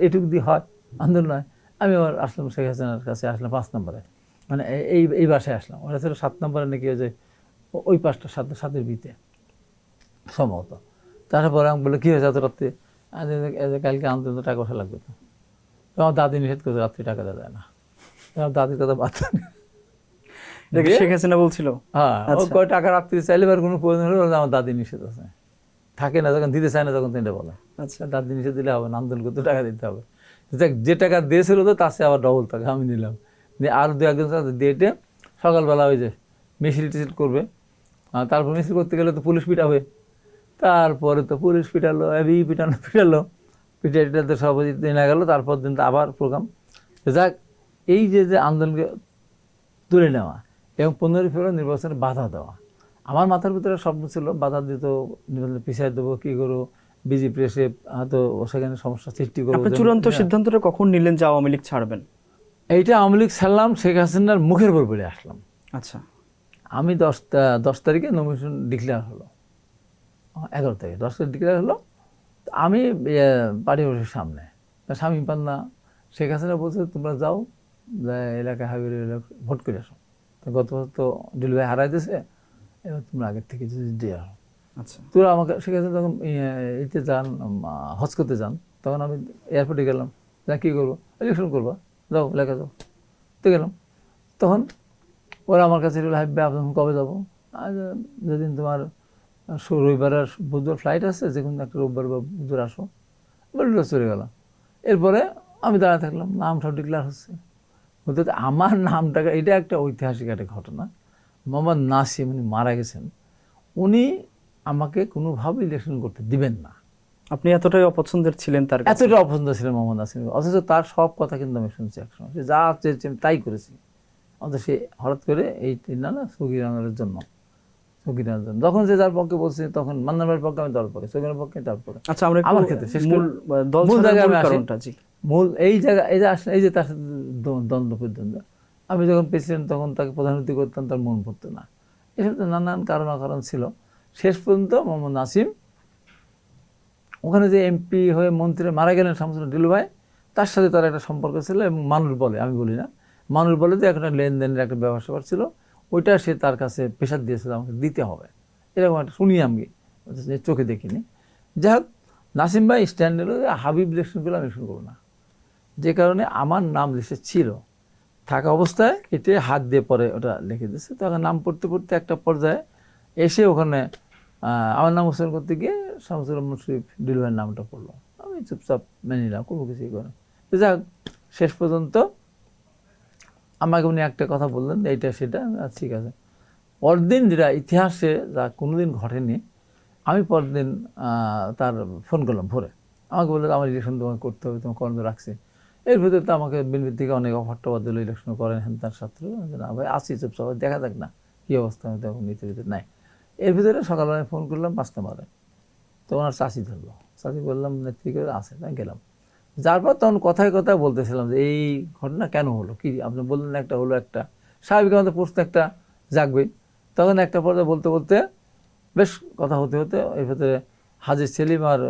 এইটুকু দিয়ে হয় আন্দোলন হয়। আমি আবার আসলাম শেখ হাসিনার কাছে, আসলাম 5 নম্বরে, মানে এই বাসায় আসলাম। ওটা ছিল 7 নম্বরে নাকি, ওই যে ওই পাশটা 7-এর বিতে সম্ভবত। তারপরে আমি বলে কী হয়েছে এত রাত্রে? কালকে আন্দোলন টাকা পয়সা লাগবে তো। আমার দাদি নিষেধ করছে, রাত্রি টাকা দেওয়া যায় না। আমার দাদির কথা বাদ দেখে শেখ হাসিনা বলছিল, হ্যাঁ ও কয় টাকা রাত্রি চাইলে এবার কোনো প্রয়োজন হলো, আমার দাদি নিষেধ আছে, থাকে না যখন দিতে চায় না তখন তিনি বলে আচ্ছা দাদি নিষেধ দিলে হবে না, আন্দোলন করতে টাকা দিতে হবে। যে টাকা দিয়েছিল তো তার চেয়ে আবার ডবল টাকা আমি নিলাম, দিয়ে আর 2-1 জন দিয়ে সকালবেলা ওই যে মিছিল টিছিল করবে, তারপর মিছিল করতে গেলে তো পুলিশ পিটাবে, তারপরে তো পুলিশ পিটালো, পিটালো পিটাইটাতে সভাপতি দিন গেল। তারপর দিন তো আবার প্রোগ্রাম। যাক, এই যে আন্দোলনকে তুলে নেওয়া এবং 15 ফেব্রুয়ারি নির্বাচনে বাধা দেওয়া, আমার মাথার ভিতরে স্বপ্ন ছিল বাধা দিত, নির্বাচন পিছিয়ে দেবো, কী করবো, বিজেপি এসে হয়তো সেখানে সমস্যা সৃষ্টি করবো। আপনি চূড়ান্ত সিদ্ধান্তটা কখন নিলেন যে আওয়ামী লীগ ছাড়বেন? এইটা আওয়ামী লীগ ছাড়লাম শেখ হাসিনার মুখের উপর পড়ে আসলাম। আচ্ছা, আমি 10 তারিখে নমিনেশন ডিক্লেয়ার হলো, 11 তারিখে 10 তারিখ ডিক্লেয়ার হলো। আমি পার্টি অফিসের সামনে, স্বামী পান্না শেখ হাসিনা বলছে তোমরা যাও এলাকায় হাবিবের ভোট করে আসো, তো গত বছর তো ডিলভাই হারাই দিয়েছে, এবার তোমরা আগের থেকে যদি দিয়ে আসো। আচ্ছা, তোরা আমাকে শেখ হাসিনা যখন ইতে যান, হজ করতে যান, তখন আমি এয়ারপোর্টে গেলাম, যা কী করবো, ইলেকশন করবো, যাও এলাকা যাও। তো গেলাম, তখন ওরা আমার কাছে হাইবে আপনি কবে যাবো? যেদিন তোমার রবিবার আর বুধবার ফ্লাইট আছে, যে কোনো একটা রোববার বা বুধবার আসো, বললো চলে গেলাম। এরপরে আমি দাঁড়ায় থাকলাম, নাম সব ডিক্লেয়ার হচ্ছে, বলতে আমার নামটাকে, এটা একটা ঐতিহাসিক একটা ঘটনা। মোহাম্মদ নাসিম উনি মারা গেছেন, উনি আমাকে কোনোভাবে ইলেকশন করতে দিবেন না। আপনি এতটাই অপছন্দের ছিলেন তার কাছে? এতটা অপছন্দ ছিলেন মোহাম্মদ নাসিম, অথচ তার সব কথা কিন্তু আমি শুনছি একসময়, সে যা চেয়েছে আমি তাই করেছি। অথচ সে হঠাৎ করে এই সগিরানের জন্য যখন যে যার পক্ষে বলছে, তখন মান্নানের পক্ষে আমি দল পড়ে, সগিরানের পক্ষে দল পড়ে। আচ্ছা, আমরা আমার ক্ষেত্রে মূল জায়গায় আমি আসি। মূল এই জায়গা, এই যে আসলে এই যে তার সাথে দ্বন্দ্ব, আমি যখন প্রেসিডেন্ট তখন তাকে প্রধানমন্ত্রী করতাম, তার মন পড়তো না, এসব তো নানান কারণ ছিল। শেষ পর্যন্ত মোহাম্মদ নাসিম ওখানে যে এমপি হয়ে মন্ত্রী মারা গেলেন শামসুল ডিলু ভাই, তার সাথে তার একটা সম্পর্ক ছিল এবং মানুষ বলে, আমি বলি না, মানুষ বলে যে একটা লেনদেনের একটা ব্যবসা ছিল, ওইটা সে তার কাছে প্রেশার দিয়েছিল আমাকে দিতে হবে, এরকম একটা শুনি আমি, চোখে দেখিনি। যাই হোক, নাসিম ভাই স্ট্যান্ড এলো যে হাবিব ইলেকশন করলে আমি শুরু করবো না, যে কারণে আমার নাম লিস্টে ছিল, থাকা অবস্থায় এতে হাত দিয়ে পরে ওটা লিখে দিয়েছে। তখন নাম পড়তে পড়তে একটা পর্যায়ে এসে ওখানে আমার নাম উচ্চারণ করতে গিয়ে শামসুল মুশরিফ ডিলু ভাইয়ের নামটা পড়লো, আমি চুপচাপ মেনে নিলাম, কোনো কিছুই করে। তো যাক, শেষ পর্যন্ত আমাকে উনি একটা কথা বললেন, এইটা সেটা, ঠিক আছে। পরদিন যেটা ইতিহাসে যা কোনোদিন ঘটেনি, আমি পরদিন তার ফোন করলাম ভোরে, আমাকে বললো আমার ইলেকশন তোমাকে করতে হবে, তোমার কর্ম রাখছি। এর ভিতরে তো আমাকে বিএনপি থেকে অনেক অফার টফার দিল, ইলেকশন করেন হ্যান তার ছাত্র, না ভাই আসি চুপচাপ দেখা যাক না কী অবস্থা, আমি তখন নিতে ভিতরে নাই। এর ভিতরে সকালবেলায় ফোন করলাম 5টা বারে, তো ওনার চাষি ধরলো, চাষি বললাম নেত্রী আছে, তাই গেলাম। যার পর তখন কথায় কথায় বলতেছিলাম যে এই ঘটনা কেন হলো, কি আপনি বললেন একটা হলো, একটা স্বাভাবিক আমাদের প্রশ্ন একটা জাগবেই। তখন একটা পর্যায়ে বলতে বলতে বেশ কথা হতে হতে এর ভেতরে হাজির সেলিম আর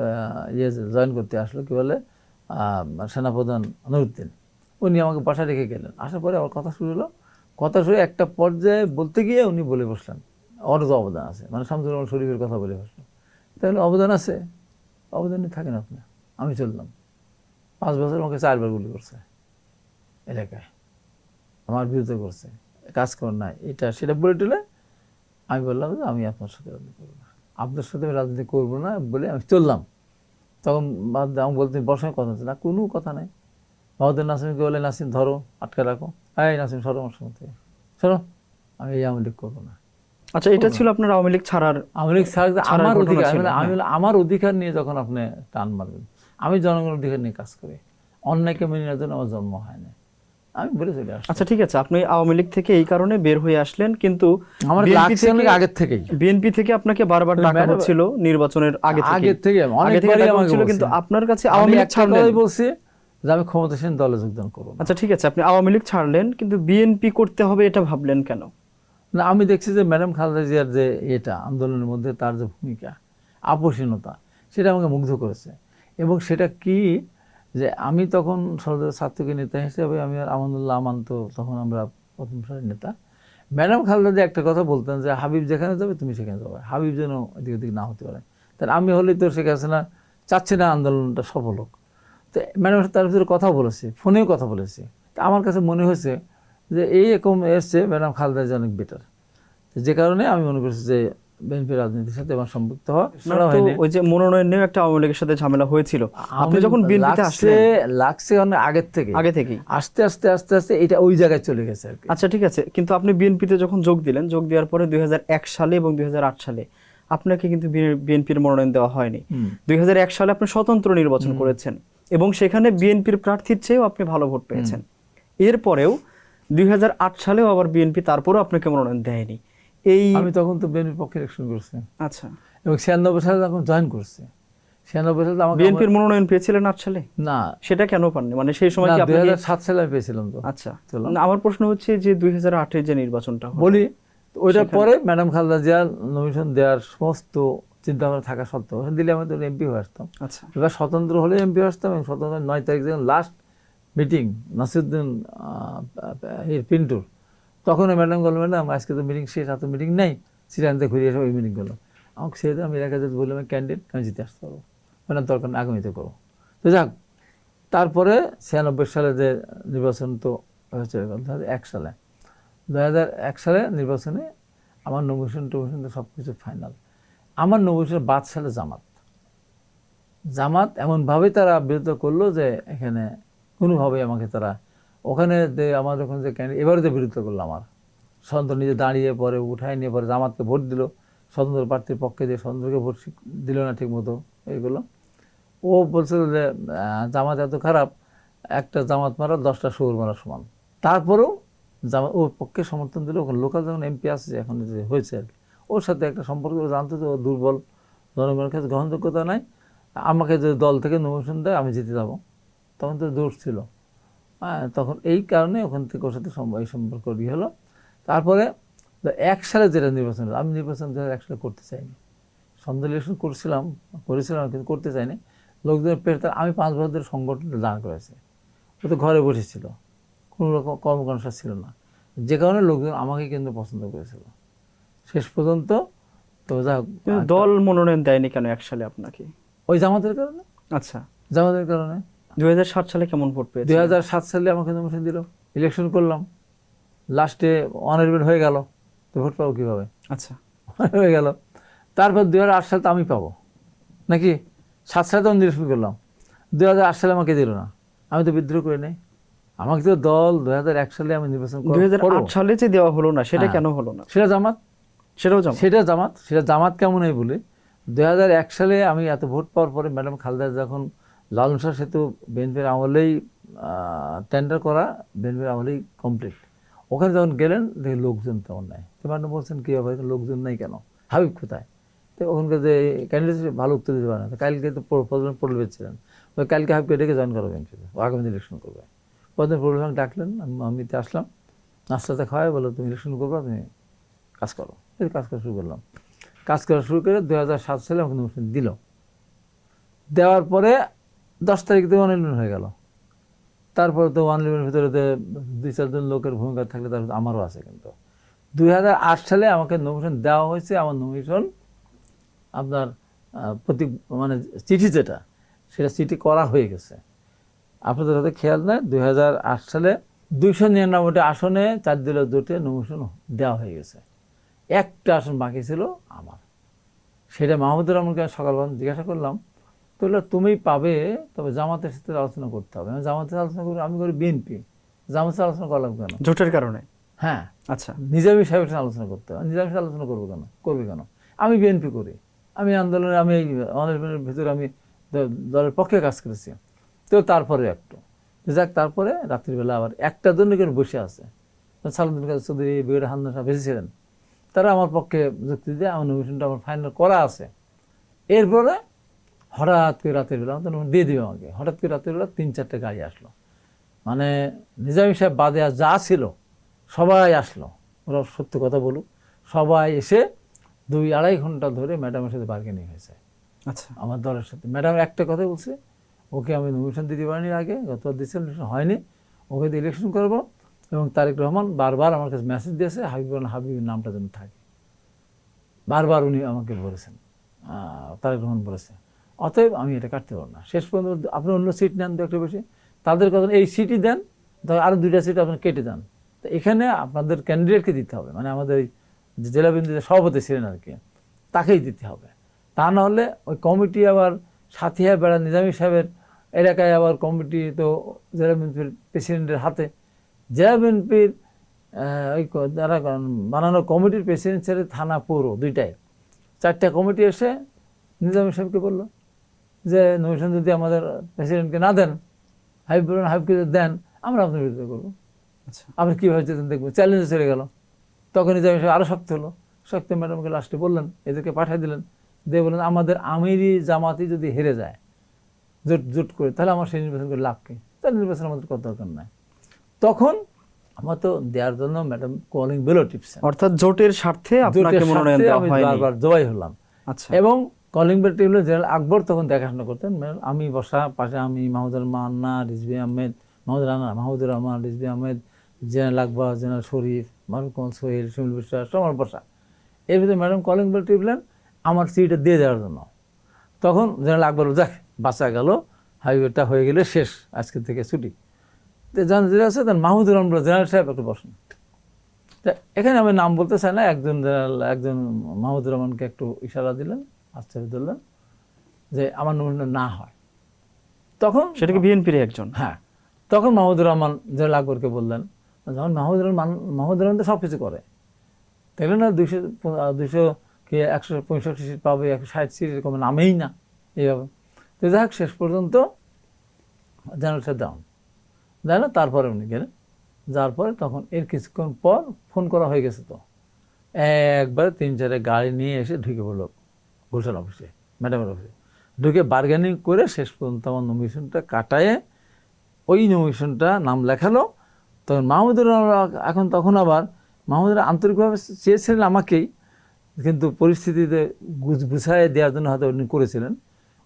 জয়েন করতে আসলো, কি বলে সেনাপ্রধান নুরুদ্দিন, উনি আমাকে বাসা রেখে গেলেন। আসার পরে আমার কথা শুরু হলো, কথা শুনে একটা পর্যায়ে বলতে গিয়ে উনি বলে বসলেন ওর তো অবদান আছে, মানে শামসুল রহমান শরীফের কথা বলে বসলেন। তাহলে অবদান আছে, অবদানে থাকেন আপনি। আমি চললাম, 5 বছর আমাকে 4বার গুলি করছে এলাকায়, আমার বিরুদ্ধে করছে, কাজ করেন না, এটা সেটা বলে টুলে আমি বললাম যে আমি আপনার সাথে রাজনীতি করবো না, আপনার সাথে আমি রাজনীতি করবো না বলে আমি চললাম। তখন আমি বলতে বসার কথা হচ্ছে না, কোনো কথা নেই। বাহাদুর নাসিমকে বলে, নাসিম ধরো, আটকে রাখো, এই নাসিম সরো আমার সঙ্গে থেকে, সরো, আমি এই আওয়ামী লীগ করবো না। আচ্ছা, এটা ছিল আপনার আওয়ামী লীগ ছাড়ার আওয়ামী লীগ ছাড়া ছাড়ার আমার ঘটনা অধিকার, ছিল, আমি বললাম, আমার অধিকার নিয়ে যখন আপনি টান মারবেন, আমি জনগণের অধিকার নিয়ে কাজ করি, অন্যায়কে মেনে নেওয়ার জন্য আমার জন্ম হয় না, আমি বলে চলে আসছি। আচ্ছা ঠিক আছে, আপনি আওয়ামী লীগ থেকে এই কারণে বের হয়ে আসলেন, কিন্তু আমার বিএনপি লাগছে অনেক আগের থেকেই, বিএনপি থেকে আপনাকে বারবার ডাকা হচ্ছিল নির্বাচনের আগে থেকে অনেকবারই ডাকা হচ্ছিল, কিন্তু আপনার কাছে আওয়ামী লীগ ছাড়লেন, বলছি যে আমি ক্ষমতাসীন দলে যোগদান করবো না। আচ্ছা ঠিক আছে, আপনি আওয়ামী লীগ ছাড়লেন, কিন্তু বিএনপি করতে হবে এটা ভাবলেন কেন? না, আমি দেখছি যে ম্যাডাম খালেদা জিয়ার যে এটা আন্দোলনের মধ্যে তার যে ভূমিকা, আপোষহীনতা, সেটা আমাকে মুগ্ধ করেছে। এবং সেটা কি, যে আমি তখন ছাত্রকে নেতা হিসেবে, আমি আর আমানুল্লাহ আমান তো তখন আমরা প্রথম সারির নেতা, ম্যাডাম খালেদা জিয়া একটা কথা বলতেন যে হাবিব যেখানে যাবে তুমি সেখানে যাবে, হাবিব যেন এদিক ওদিক না হতে পারে। তার আমি হলে তো শেখ হাসিনা চাচ্ছে না আন্দোলনটা সফল হোক। তো ম্যাডাম তার ভিতরে কথা বলেছি, ফোনেও কথা বলেছি। তা আমার কাছে মনে হয়েছে যে এই রকম এসছে ম্যাডাম খালেদা জিয়া অনেক বেটার, যে কারণে আমি মনে করছি যে বিএনপি রাজনীতির সাথে আমার সম্পৃক্ত হওয়া। ওই যে মনোনয়ন নিয়ে একটা আওয়ামী লীগের সাথে ঝামেলা হয়েছিল, আপনি যখন বিএনপিতে আসলেন লাগছে অনেক আগে থেকে আস্তে আস্তে আস্তে আস্তে এটা ওই জায়গায় চলে গেছে আর কি। আচ্ছা ঠিক আছে, কিন্তু আপনি বিএনপিতে যখন যোগ দিলেন, যোগ দেওয়ার পরে 2001 সালে এবং 2008 সালে আপনাকে কিন্তু বিএনপির মনোনয়ন দেওয়া হয়নি। 2001 সালে আপনি স্বতন্ত্র নির্বাচন করেছেন এবং সেখানে বিএনপির প্রার্থীর চেয়েও আপনি ভালো ভোট পেয়েছেন। এরপরেও 2008 সালেও আবার বিএনপি তারপরেও আপনাকে মনোনয়ন দেয়নি। আমি তখন তো বিএনপির পক্ষে ইলেকশন করছি। আচ্ছা, এবং 96 সালে যখন জয়েন করছি, 96 সালে আমাকে বিএনপির মনোনয়ন পেয়েছিলেন 8 সালে? না, সেটা কেন পাননি, মানে সেই সময় কি আপনি? 2007 সালে পেয়েছিলাম তো। আচ্ছা, আমার প্রশ্ন হচ্ছে যে 2008 এর যে নির্বাচনটা বলি, ওইটার পরে ম্যাডাম খালেদা জিয়া নমিনেশন দেওয়ার সমস্ত চিন্তাভাবনা থাকা সত্ত্বেও দিলে আমি তো এমপি হয়ে আসতাম। আচ্ছা, এবার স্বতন্ত্র হলে এমপি হয়ে আসতাম। এবং স্বতন্ত্র 9 তারিখ যখন লাস্ট মিটিং নাসিরুদ্দিন পিন্টুর, তখন ম্যাডাম বলল, ম্যাডাম আজকে তো মিটিং শেষ, এত মিটিং নেই, সিরানতে ঘুরিয়ে এসে ওই মিটিং করলো। আমাকে সেটা আমি এলাকায় যদি বললাম আমি ক্যান্ডিডেট, আমি জিতে আসতে পারবো, মানে দরকার না, আগামীতে করবো। তো যাক, তারপরে 96 সালে যে নির্বাচন তো হয়েছে 2001 সালে, 2001 সালে নির্বাচনে আমার নমিনেশন তো সব কিছু ফাইনাল। আমার নমিনেশন বাদ সালে জামাত এমনভাবে তারা বিরোধিতা করলো যে এখানে কোনোভাবেই আমাকে তারা ওখানে আমার ওখানে যে ক্যান্ডিডেট এবারে যে বিরোধিতা করলো, আমার স্বতন্ত্র নিজে দাঁড়িয়ে পরে উঠায় নিয়ে পরে জামাতকে ভোট দিল, স্বতন্ত্র প্রার্থীর পক্ষে দিয়ে স্বতন্ত্রকে ভোট দিল না ঠিক মতো, এইগুলো ও বলছিল যে জামাত এত খারাপ, একটা জামাত মারা 10টা শুয়োর মারা সমান। তারপরেও জামাত ওর পক্ষে সমর্থন দিল। ওখানে লোকাল যখন এমপি আসছে, এখন যে হয়েছে আর কি, ওর সাথে একটা সম্পর্ক জানতো যে ও দুর্বল, জনগণের কাছে গ্রহণযোগ্যতা নাই, আমাকে যদি দল থেকে নমিনেশন দেয় আমি জিতে যাবো, তখন তো দোষ ছিল। তখন এই কারণে ওখান থেকে ওর সাথে এই সম্পর্ক হলো। তারপরে 1 সালে যেটা নির্বাচন হলো, আমি নির্বাচন 2001 সালে করতে চাইনি, সন্ধ্যা ইলেকশন করেছিলাম কিন্তু করতে চাইনি। লোকজনের প্রেসার, আমি 5 বছর ধরে সংগঠনটা দাঁড় করেছি। ও তো ঘরে বসেছিল, কোনো রকম কর্মকাণ্ড ছিল না, যে কারণে লোকজন আমাকে কিন্তু পছন্দ করেছিল শেষ পর্যন্ত। তো যা হোক, কিন্তু দল মনোনয়ন দেয়নি কেন 1 সালে আপনাকে? ওই জামাতের কারণে, আচ্ছা, জামাতের কারণে 2007 সালে কেমন ভোট পেয়েছে? 2007 সালে আমাকে নমিনেশন দিল, ইলেকশন করলাম, লাস্টে অনারেবল হয়ে গেল, তো ভোট পাবো কীভাবে? আচ্ছা, হয়ে গেল। তারপর 2008 সালে তো আমি পাবো নাকি? 7 সালে তো আমি নির্বাচন করলাম, 2008 সালে আমাকে দিল না, আমি তো বিদ্রোহ করে নেই, আমাকে তো দল 2001 সালে আমি নির্বাচন 2008 সালে যে দেওয়া হলো না সেটা হ্যাঁ। কেন হলো না? সেটা জামাত, সেটাও জামাত। সেটা জামাত কেমন হয় বলে 2001 সালে আমি এত ভোট পাওয়ার পরে ম্যাডাম খালেদা যখন লালন শাহ সেতু বিএনপির আমলেই টেন্ডার করা, বিএনপির আমলেই কমপ্লিট, ওখানে যখন গেলেন দেখি লোকজন তেমন নাই। তো ম্যাডাম বলছেন কী হবে, লোকজন নাই কেন, হাবিব কোথায়? তো ওখানকার যে ক্যান্ডিডেট ভালো উত্তর দিতে পারে না। তো কালকে তো প্রধান পটল ছিলেন, ওই কালকে হাবিবকে ডেকে জয়েন করা বিএনপিতে, আগামী ইলেকশন করবে। প্রধান পটল ডাকলেন, আমিতে আসলাম, নাস্তাতে খাওয়াই বলো তুমি ইলেকশন করবো, তুমি কাজ করো। এই কাজ করা শুরু করলাম, কাজ করা শুরু করে 2007 সালে আমাকে নমিনেশন দিল। দেওয়ার পরে 10 তারিখে অনলাইন হয়ে গেল। তারপরে তো অনলাইনের ভিতরে 2-4 জন লোকের ভূমিকা থাকলে তার আমারও আছে। কিন্তু 2008 সালে আমাকে নমিনেশন দেওয়া হয়েছে, আমার নমিনেশন আপনার প্রতি মানে চিঠি যেটা, সেটা চিঠি করা হয়ে গেছে। আপনাদের হাতে খেয়াল নেই, 2008 সালে 299টা আসনে 4 দলীয় জোটে নমিনেশন দেওয়া হয়ে গেছে, একটা আসন বাকি ছিল আমার। সেটা মাহমুদুর রহমানকে সকালবেলা জিজ্ঞাসা করলাম, তো তুমি পাবে, তবে জামাতের সাথে আলোচনা করতে হবে। আমি জামাতের আলোচনা করি, আমি করি বিএনপি, জামাতের আলোচনা করলাম কেন? জোটের কারণে? হ্যাঁ, আচ্ছা, নিজামী সাহেবের সাথে আলোচনা করতে হবে। নিজামী সাহেব আলোচনা করবো কেন, করবে কেন? আমি বিএনপি করি, আমি আন্দোলনে, আমি আমাদের ভিতরে আমি দলের পক্ষে কাজ করেছি। তো তারপরে একটু যাক, তারপরে রাত্রিবেলা আবার একটা জন্য কেন বসে আছে, সালাউদ্দিন কাদের চৌধুরী, ব্রিগেডিয়ার হান্নান সাহেব এসেছিলেন, তারা আমার পক্ষে যুক্তি দিয়ে আমার নমিনেশনটা আমার ফাইনাল করা আছে। এরপরে হঠাৎ করে রাতের বেলা আমাদের দিয়ে দিবে আমাকে, হঠাৎ করে রাতের বেলা 3-4টে গাড়ি আসলো, মানে নিজামী সাহেব বাদে আর যা ছিল সবাই আসলো। ওরা সত্য কথা বলুক, সবাই এসে 2-2.5 ঘন্টা ধরে ম্যাডামের সাথে বার্গেনিং হয়েছে। আচ্ছা, আমার দলের সাথে ম্যাডাম একটা কথা বলছে, ওকে আমি নমিনেশন দিতে পারিনি, আগে গতবার দিয়েছিলাম, হয়নি, ওকে দিয়ে ইলেকশন করবো। এবং তারেক রহমান বারবার আমার কাছে মেসেজ দিয়েছে, হাবিবের নামটা যেন থাকে, বারবার উনি আমাকে বলেছেন, তারেক রহমান বলেছে। অতএব আমি এটা কাটতে পারবো না। শেষ পর্যন্ত আপনি অন্য সিট নেন, দু একটা বেশি, তাদের কথা এই সিটই দেন, তবে আরও 2টা সিট আপনি কেটে দেন। তো এখানে আপনাদের ক্যান্ডিডেটকে দিতে হবে, মানে আমাদের যে জেলা বিএনপির সভাপতি ছিলেন আর কি, তাকেই দিতে হবে। তা না হলে ওই কমিটি আবার সাথিয়া বেড়া নিজামী সাহেবের এলাকায় আবার কমিটি তো জেলা বিএনপির প্রেসিডেন্টের হাতে, জেলা বিএনপির ওই যারা বানানো কমিটির প্রেসিডেন্ট ছেড়ে থানা পৌর 2টায় 4টা কমিটি এসে নিজামী সাহেবকে বললো যে নমিনেশন যদি আমাদের প্রেসিডেন্টকে না দেন, হাবিবকে যদি দেন, আমরা আপনার বিরুদ্ধে করবো। আচ্ছা, আপনি কীভাবে যেতেন দেখবো, চ্যালেঞ্জে চলে গেল। তখন নিজামী সাহেব আরও শক্ত হলো, শক্ত ম্যাডামকে লাস্টে বললেন, এদেরকে পাঠিয়ে দিলেন, দিয়ে বললেন আমাদের আমিরি জামাতি যদি হেরে যায় জোট করে, তাহলে আমার সেই নির্বাচন করে লাভ কি, তাহলে নির্বাচন আমাদের কত দরকার নাই। তখন আমার তো দেওয়ার জন্য ম্যাডাম কলিং বেলও টিপছেন, অর্থাৎ জোটের স্বার্থে আপনাকে মনোনয়ন দেওয়া আমি হয়নি। বারবার জবাই হলাম। আচ্ছা, এবং কলিং বেল টিপলে জেনারেল আকবর তখন দেখাশোনা করতেন, আমি বসা পাশে, আমি মাহমুদুর মান্না, রিজভি আহমেদ, মাহমুদুর রহমান, রিজভি আহমেদ, জেনারেল আকবর, জেনারেল শরীফ, মারুফ সোহেল, শিমুল বিশ্বাস, সবার বসা। এর ভিতরে ম্যাডাম কলিং বেল টিপলেন আমার সিটটা দিয়ে দেওয়ার জন্য। তখন জেনারেল আকবর যাক বাঁচা গেল, হাইওয়েটা হয়ে গেলে শেষ, আজকে থেকে ছুটি। যে আছে তার মাহমুদুর রহমান জেনারেল সাহেব একটু বসেন। এখানে আমি নাম বলতে চাই না, একজন মাহমুদুর রহমানকে একটু ইশারা দিলেন, আশ্চর্য দিলেন যে আমার নমিনেশন না হয়। তখন সেটাকে বিএনপির একজন, হ্যাঁ, তখন মাহমুদুর রহমান জেনারেল আকবরকে বললেন, যখন মাহমুদুর রহমান তো সব কিছু করে, দেখলেন না 200 কি 165 সিট পাবে, 160 সিট, এরকম নামেই না এইভাবে। তো যাই হোক, শেষ পর্যন্ত জেনারেল সাহেব দেয় না, তারপরে উনি গেলেন। যার পরে তখন এর কিছুক্ষণ পর ফোন করা হয়ে গেছে, তো একবারে 3-4 গাড়ি নিয়ে এসে ঢুকে পড়লো গুলশান অফিসে, ম্যাডামের অফিসে, ঢুকে বার্গেনিং করে শেষ পর্যন্ত আমার নমিনেশনটা কাটায়ে ওই নমিনেশনটা নাম লেখালো। তখন মাহমুদুর এখন তখন আবার মাহমুদুর আন্তরিকভাবে চেয়েছিলেন আমাকেই, কিন্তু পরিস্থিতিতে গুছায় দেওয়ার জন্য হয়তো উনি করেছিলেন,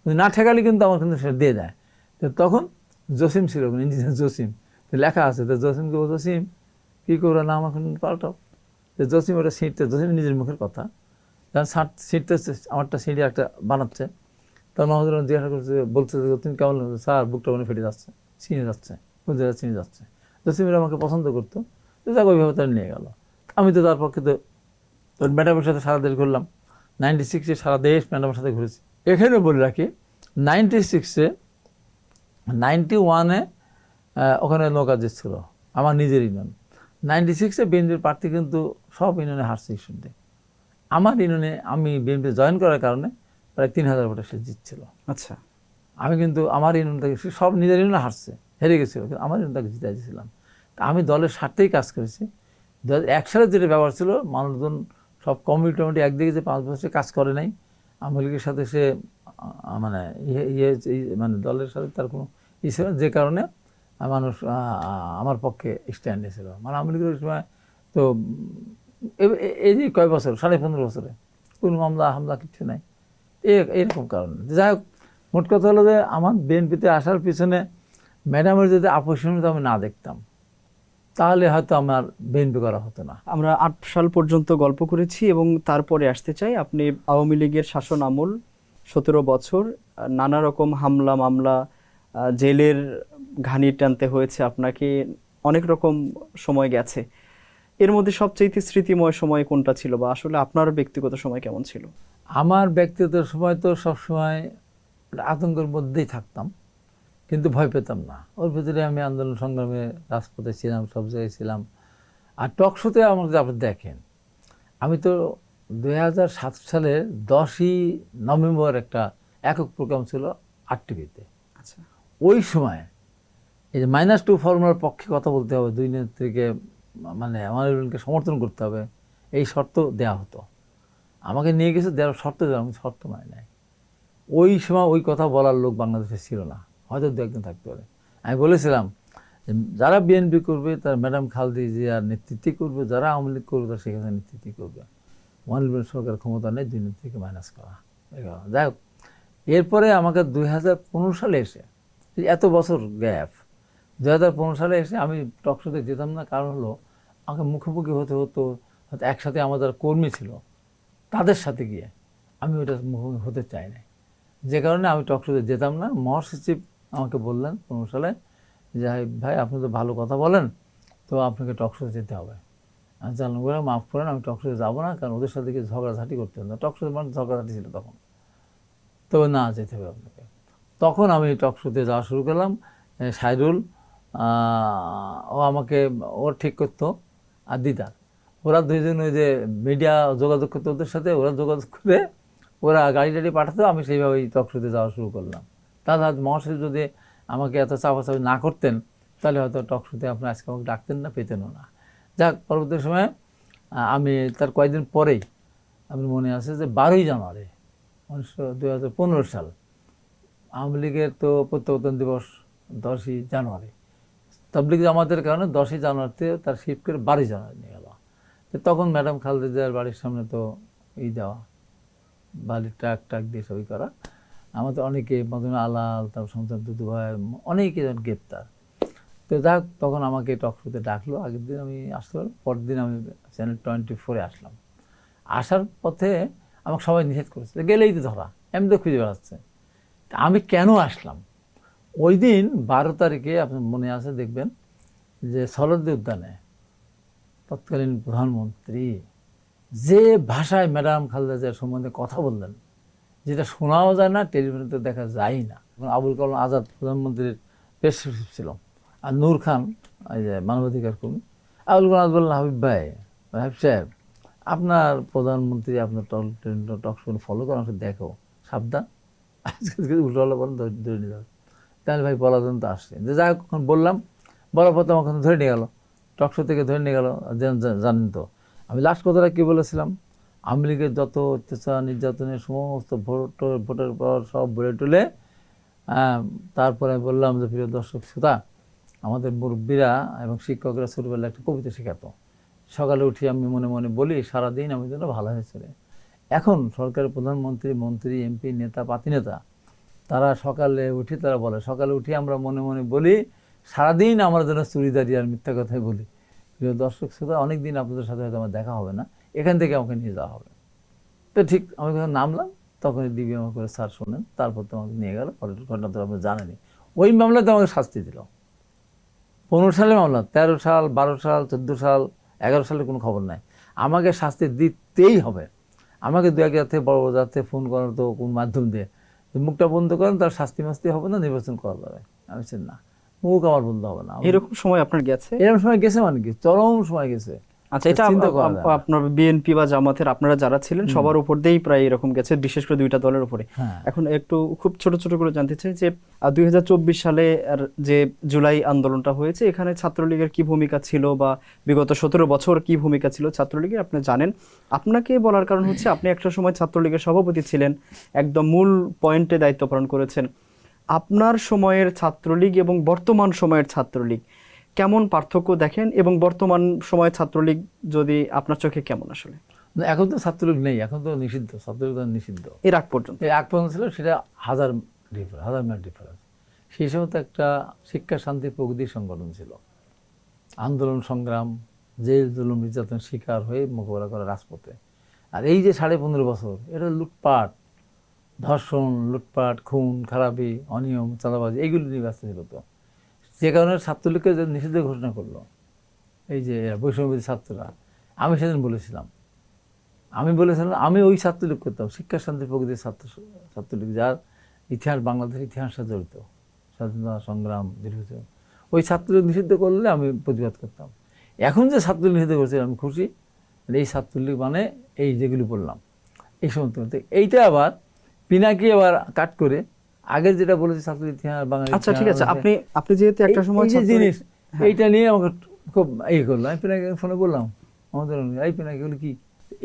উনি না ঠেকালে কিন্তু আমার কিন্তু সেটা দিয়ে দেয়। তো তখন জসিম ছিল, ইঞ্জিনিয়ার জসিম, তো লেখা আছে, তো জসিমকে ও জসিম কী করো না আমাকে পাল্টাও। তো জসিম ওটা ছিঁড়তে, জসিম নিজের মুখের কথা, যখন ছিঁড়তে আমারটা ছিঁড়ে একটা বানাচ্ছে, তার মাহমুদুর রহমান জিজ্ঞাসা করছে, বলছে যে তুমি কেমন লাগছে? স্যার বুকটা মনে ফেটে যাচ্ছে, ছিঁড়ে যাচ্ছে, কোন জায়গায় ছিঁড়ে যাচ্ছে। জসিমের আমাকে পছন্দ করতো, তো যাক ওইভাবে তার নিয়ে গেল। আমি তো তার পক্ষে তো ওর ম্যাডামের সাথে সারা দেশ ঘুরলাম। 96-এ সারা দেশ ম্যাডামের সাথে ঘুরেছি। এখানে বলে রাখি 96-এ, 91-এ ওখানে নৌকা জিতছিল আমার নিজের ইউনিয়ন। 96-এ বিএনপির প্রার্থী কিন্তু সব ইউনিয়নে হারছে ইস্যুতে। আমার ইউনিয়নে আমি বিএনপি জয়েন করার কারণে প্রায় 3000 ভোটে সে জিতছিল। আচ্ছা, আমি কিন্তু আমার ইউনিয়ন থেকে সব নিজের ইউনিয়নে হারছে, হেরে গেছিল, কিন্তু আমার ইউনিয়ন তাকে জিতে দিয়েছিলাম। আমি দলের স্বার্থেই কাজ করেছি। 2001 সালে যেটা ব্যাপার ছিল, মানুষজন সব কমিটি টমিটি একদিকে যে 5 বছর কাজ করে নাই, আওয়ামী লীগের সাথে সে মানে মানে দলের সাথে তার কোনো ই ছিল না, যে কারণে মানুষ আমার পক্ষে স্ট্যান্ড নিয়েছিল। মানে আওয়ামী লীগের সময় তো এই যে কয় বছর, 15.5 বছরে কোনো মামলা হামলা কিছু নাই, এরকম কারণে। যাই হোক, মোট কথা হলো যে আমার বিএনপিতে আসার পিছনে ম্যাডামের যদি আকর্ষণীয়তা আমি না দেখতাম, তাহলে হয়তো আমার বিএনপি করা হতো না। আমরা 8 সাল পর্যন্ত গল্প করেছি এবং তারপরে আসতে চাই। আপনি আওয়ামী লীগের শাসন আমল 17 বছর, নানা রকম হামলা মামলা, জেলের ঘানি টানতে হয়েছে আপনাকে, অনেক রকম সময় গেছে। এর মধ্যে সবচেয়ে স্মৃতিময় সময় কোনটা ছিল, বা আসলে আপনার ব্যক্তিগত সময় কেমন ছিল? আমার ব্যক্তিগত সময় তো সবসময় আতঙ্কের মধ্যেই থাকতাম, কিন্তু ভয় পেতাম না। ওর ভিতরে আমি আন্দোলন সংগ্রামে রাজপথে ছিলাম, সব জায়গায় ছিলাম। আর টক শোতে আমার যদি আপনি দেখেন, আমি তো 2007 সালের 10ই নভেম্বর একটা একক প্রোগ্রাম ছিল আরটিভিতে। আচ্ছা, ওই সময় এই যে -2 ফর্মুলার পক্ষে কথা বলতে হবে, দুই নেত্রীকে মানে আমাদেরকে সমর্থন করতে হবে, এই শর্ত দেয়া হতো। আমাকে নিয়ে গেছে দেওয়ার শর্ত দেওয়া, আমি শর্ত মানে নাই। ওই সময় ওই কথা বলার লোক বাংলাদেশে ছিল না, হয়তো দু একজন থাকতে পারে। আমি বলেছিলাম যে যারা বিএনপি করবে তার ম্যাডাম খালেদা জিয়ার নেতৃত্বে করবে, যারা আওয়ামী লীগ করবে তার সেখানে নেতৃত্বে করবে। মহানবীর সরকার ক্ষমতা নেই দুই নেত্রীকে মাইনাস করা। যাই হোক, এরপরে আমাকে 2015 সালে এসে, এত বছর গ্যাপ, 2015 সালে এসে আমি টক শোতে যেতাম না। কারণ হলো আমাকে মুখোমুখি হতে হতো, হয়তো একসাথে আমাদের কর্মী ছিল তাদের সাথে গিয়ে, আমি ওটা মুখোমুখি হতে চাই না, যে কারণে আমি টক শোতে যেতাম না। মহাসচিব আমাকে বললেন 15 সালে যে ভাই আপনি তো ভালো কথা বলেন, তো আপনাকে টক শোতে যেতে হবে। আমি জানলাম, বললাম মাফ করেন, আমি টক শোতে যাবো না, কারণ ওদের সাথে কি ঝগড়াঝাটি করতে হবে না। টক শোতে মানে ঝগড়াঝাটি ছিল তখন, তবে না যেতে হবে আপনাকে। তখন আমি টক শোতে যাওয়া শুরু করলাম। সাইদুল ও আমাকে, ওর ঠিক করতো, আর দিদার, ওরা দুইজন ওই যে মিডিয়া যোগাযোগ করতো ওদের সাথে, ওরা যোগাযোগ করে ওরা গাড়ি টাড়ি পাঠাতো, আমি সেইভাবেই টক শোতে যাওয়া শুরু করলাম। তাহলে মহাশয় যদি আমাকে এত চাপাচাপি না করতেন, তাহলে হয়তো টক শোতে আপনি আজকে আমাকে ডাকতেন না, পেতেনও না। যাক, পরবর্তী সময়ে আমি তার কয়েকদিন পরেই, আমার মনে আছে যে 12ই জানুয়ারি 2015 সাল, আওয়ামী লীগের তো প্রত্যাবর্তন দিবস 10ই জানুয়ারি, তাবলিগ জামাতের কারণে 10ই জানুয়ারিতে তার শিফট করে 12ই জানুয়ারি নিয়ে গেল। তো তখন ম্যাডাম খালেদা জিয়ার বাড়ির সামনে তো দেওয়া, বালির ট্রাক দিয়ে সবই করা। আমাদের অনেকে, মদন আলাল, তারপর সন্তান দুদু ভাই, অনেকে যেন গ্রেপ্তার। তো যাক, তখন আমাকে টক শোতে ডাকলো। আগের দিন আমি আসতে পারলাম, পরের দিন আমি চ্যানেল 24-এ আসলাম। আসার পথে আমাকে সবাই নিষেধ করেছে, গেলেই তো ধরা, এমনি তো খুঁজে বেড়াচ্ছে। আমি কেন আসলাম? ওই দিন 12 তারিখে আপনার মনে আছে দেখবেন যে সরোদ্দি উদ্যানে তৎকালীন প্রধানমন্ত্রী যে ভাষায় ম্যাডাম খালেদা জিয়ার সম্বন্ধে কথা বললেন, যেটা শোনাও যায় না, টেলিভিশনে তো দেখা যায় না। আবুল কালাম আজাদ প্রধানমন্ত্রীর প্রেস সচিব ছিল, আর নূর খান এই যে মানবাধিকার কর্মী। আবুল কালাম আজাদ বললেন, হাবিব ভাই, হাবিব সাহেব, আপনার প্রধানমন্ত্রী আপনার টক শো ফলো করেন, দেখো সাবধান, আজকে উল্টো বলেন ধরে নিয়ে যাবে। তাহলে ভাই বলার জন্য তো আসছে, যে যাই হোক বললাম, বলার পর তো আমাকে ধরে নিয়ে গেল, টক শো থেকে ধরে নিয়ে গেল। জানেন তো আমি লাস্ট কথাটা কী বলেছিলাম, আওয়ামী লীগের যত অত্যাচার নির্যাতনের সমস্ত ভোটের পর সব বলে টুলে, তারপরে বললাম যে প্রিয় দর্শক শ্রোতা, আমাদের মুরব্বীরা এবং শিক্ষকরা ছোটবেলায় একটা কবিতা শেখাতো, সকালে উঠি আমি মনে মনে বলি সারাদিন আমি যেন ভালো হয়েছে রে। এখন সরকারের প্রধানমন্ত্রী, মন্ত্রী, এমপি, নেতা, পাতি নেতা, তারা সকালে উঠে তারা বলে, সকালে উঠে আমরা মনে মনে বলি সারাদিন আমরা যেন চুরিদারি আর মিথ্যা কথাই বলি। প্রিয় দর্শক শ্রোতা, অনেকদিন আপনাদের সাথে হয়তো আমার দেখা হবে না, এখান থেকে আমাকে নিয়ে যাওয়া হবে। তো ঠিক আমি যখন নামলাম তখনই দিবি আমার করে স্যার শোনেন, তারপর তো আমাকে নিয়ে গেল। পরের ঘটনা তো আপনি জানেনি। ওই মামলাতে আমাকে শাস্তি দিল। 15 সালের মামলা, 13 সাল, 12 সাল, 14 সাল, 11 সালের কোনো খবর নাই। আমাকে শাস্তি দিতেই হবে। আমাকে দু এক জায়গা থেকে বড় বড় জায়গা থেকে ফোন করার তো কোন মাধ্যম দিয়ে মুখটা বন্ধ করেন, তার শাস্তি মাস্তি হবে না, নির্বাচন করা যাবে। আমি বলছি না, মুখ আমার বন্ধ হবে না। এরকম সময় আপনার গেছে? এরকম সময় গেছে মানে কি, চরম সময় গেছে। আচ্ছা, এটা চিন্তা করা যায় না। আপনার বিএনপি বা জামাতের আপনারা যারা ছিলেন সবার উপর দিয়েই প্রায় এরকম গেছে, বিশেষ করে দুইটা দলের উপরে। হ্যাঁ। এখন একটু খুব ছোট ছোট করে জানতে চাই যে 2024 সালে যে জুলাই আন্দোলনটা হয়েছে, এখানে ছাত্রলীগের কি ভূমিকা ছিল বা বিগত 17 বছর কি ভূমিকা ছিল ছাত্রলীগের আপনি জানেন। আপনাকে বলার কারণ হচ্ছে আপনি একটা সময় ছাত্রলীগের সভাপতি ছিলেন, একদম মূল পয়েন্টে দায়িত্ব পালন করেছেন। আপনার সময়ের ছাত্রলীগ এবং বর্তমান সময়ের ছাত্রলীগ কেমন পার্থক্য দেখেন, এবং বর্তমান সময়ের ছাত্রলীগ যদি আপনার চোখে কেমন আসলে? এখন তো ছাত্রলীগ নেই, এখন তো নিষিদ্ধ, ছাত্রলীগ তো নিষিদ্ধ। এর আগ পর্যন্ত এই আগ পর্যন্ত ছিল, সেটা হাজার মাইল ডিফারেন্স। সেই সময় তো একটা শিক্ষা শান্তি প্রগতি সংগঠন ছিল, আন্দোলন সংগ্রাম, জেল জুলুম নির্যাতন শিকার হয়ে মোকাবেলা করা রাজপথে। আর এই যে 15.5 বছর, এটা লুটপাট, ধর্ষণ, লুটপাট, খুন খারাপি, অনিয়ম, চাঁদাবাজি, এইগুলি নিয়ে ব্যস্ত ছিল। তো যে কারণে ছাত্রলীগকে যে নিষিদ্ধ ঘোষণা করলো এই যে বৈষম্যবিরোধী ছাত্ররা, আমি সেদিন বলেছিলাম, আমি ওই ছাত্রলীগ করতাম, শিক্ষা শান্তি প্রগতির ছাত্রলীগ, যার ইতিহাস বাংলাদেশের ইতিহাসের সাথে জড়িত, স্বাধীনতা সংগ্রাম দীর্ঘদিন। ওই ছাত্রলীগ নিষিদ্ধ করলে আমি প্রতিবাদ করতাম। এখন যে ছাত্রলীগ নিষিদ্ধ করছে আমি খুশি। এই ছাত্রলীগ মানে এই যেগুলি বললাম এই সমস্ত। এইটা আবার পিনাকি আবার কাট করে আগের যেটা বলেছে ছাত্রলীগ ইতিহাস বাঙালি। আচ্ছা ঠিক আছে, আপনি যেহেতু একটা সময় এই যে জিনিস এইটা নিয়ে আমাকে খুব করলো। আমি পিনাকি ফোনে বললাম, আমাদের এই পিনাকি হলো কি,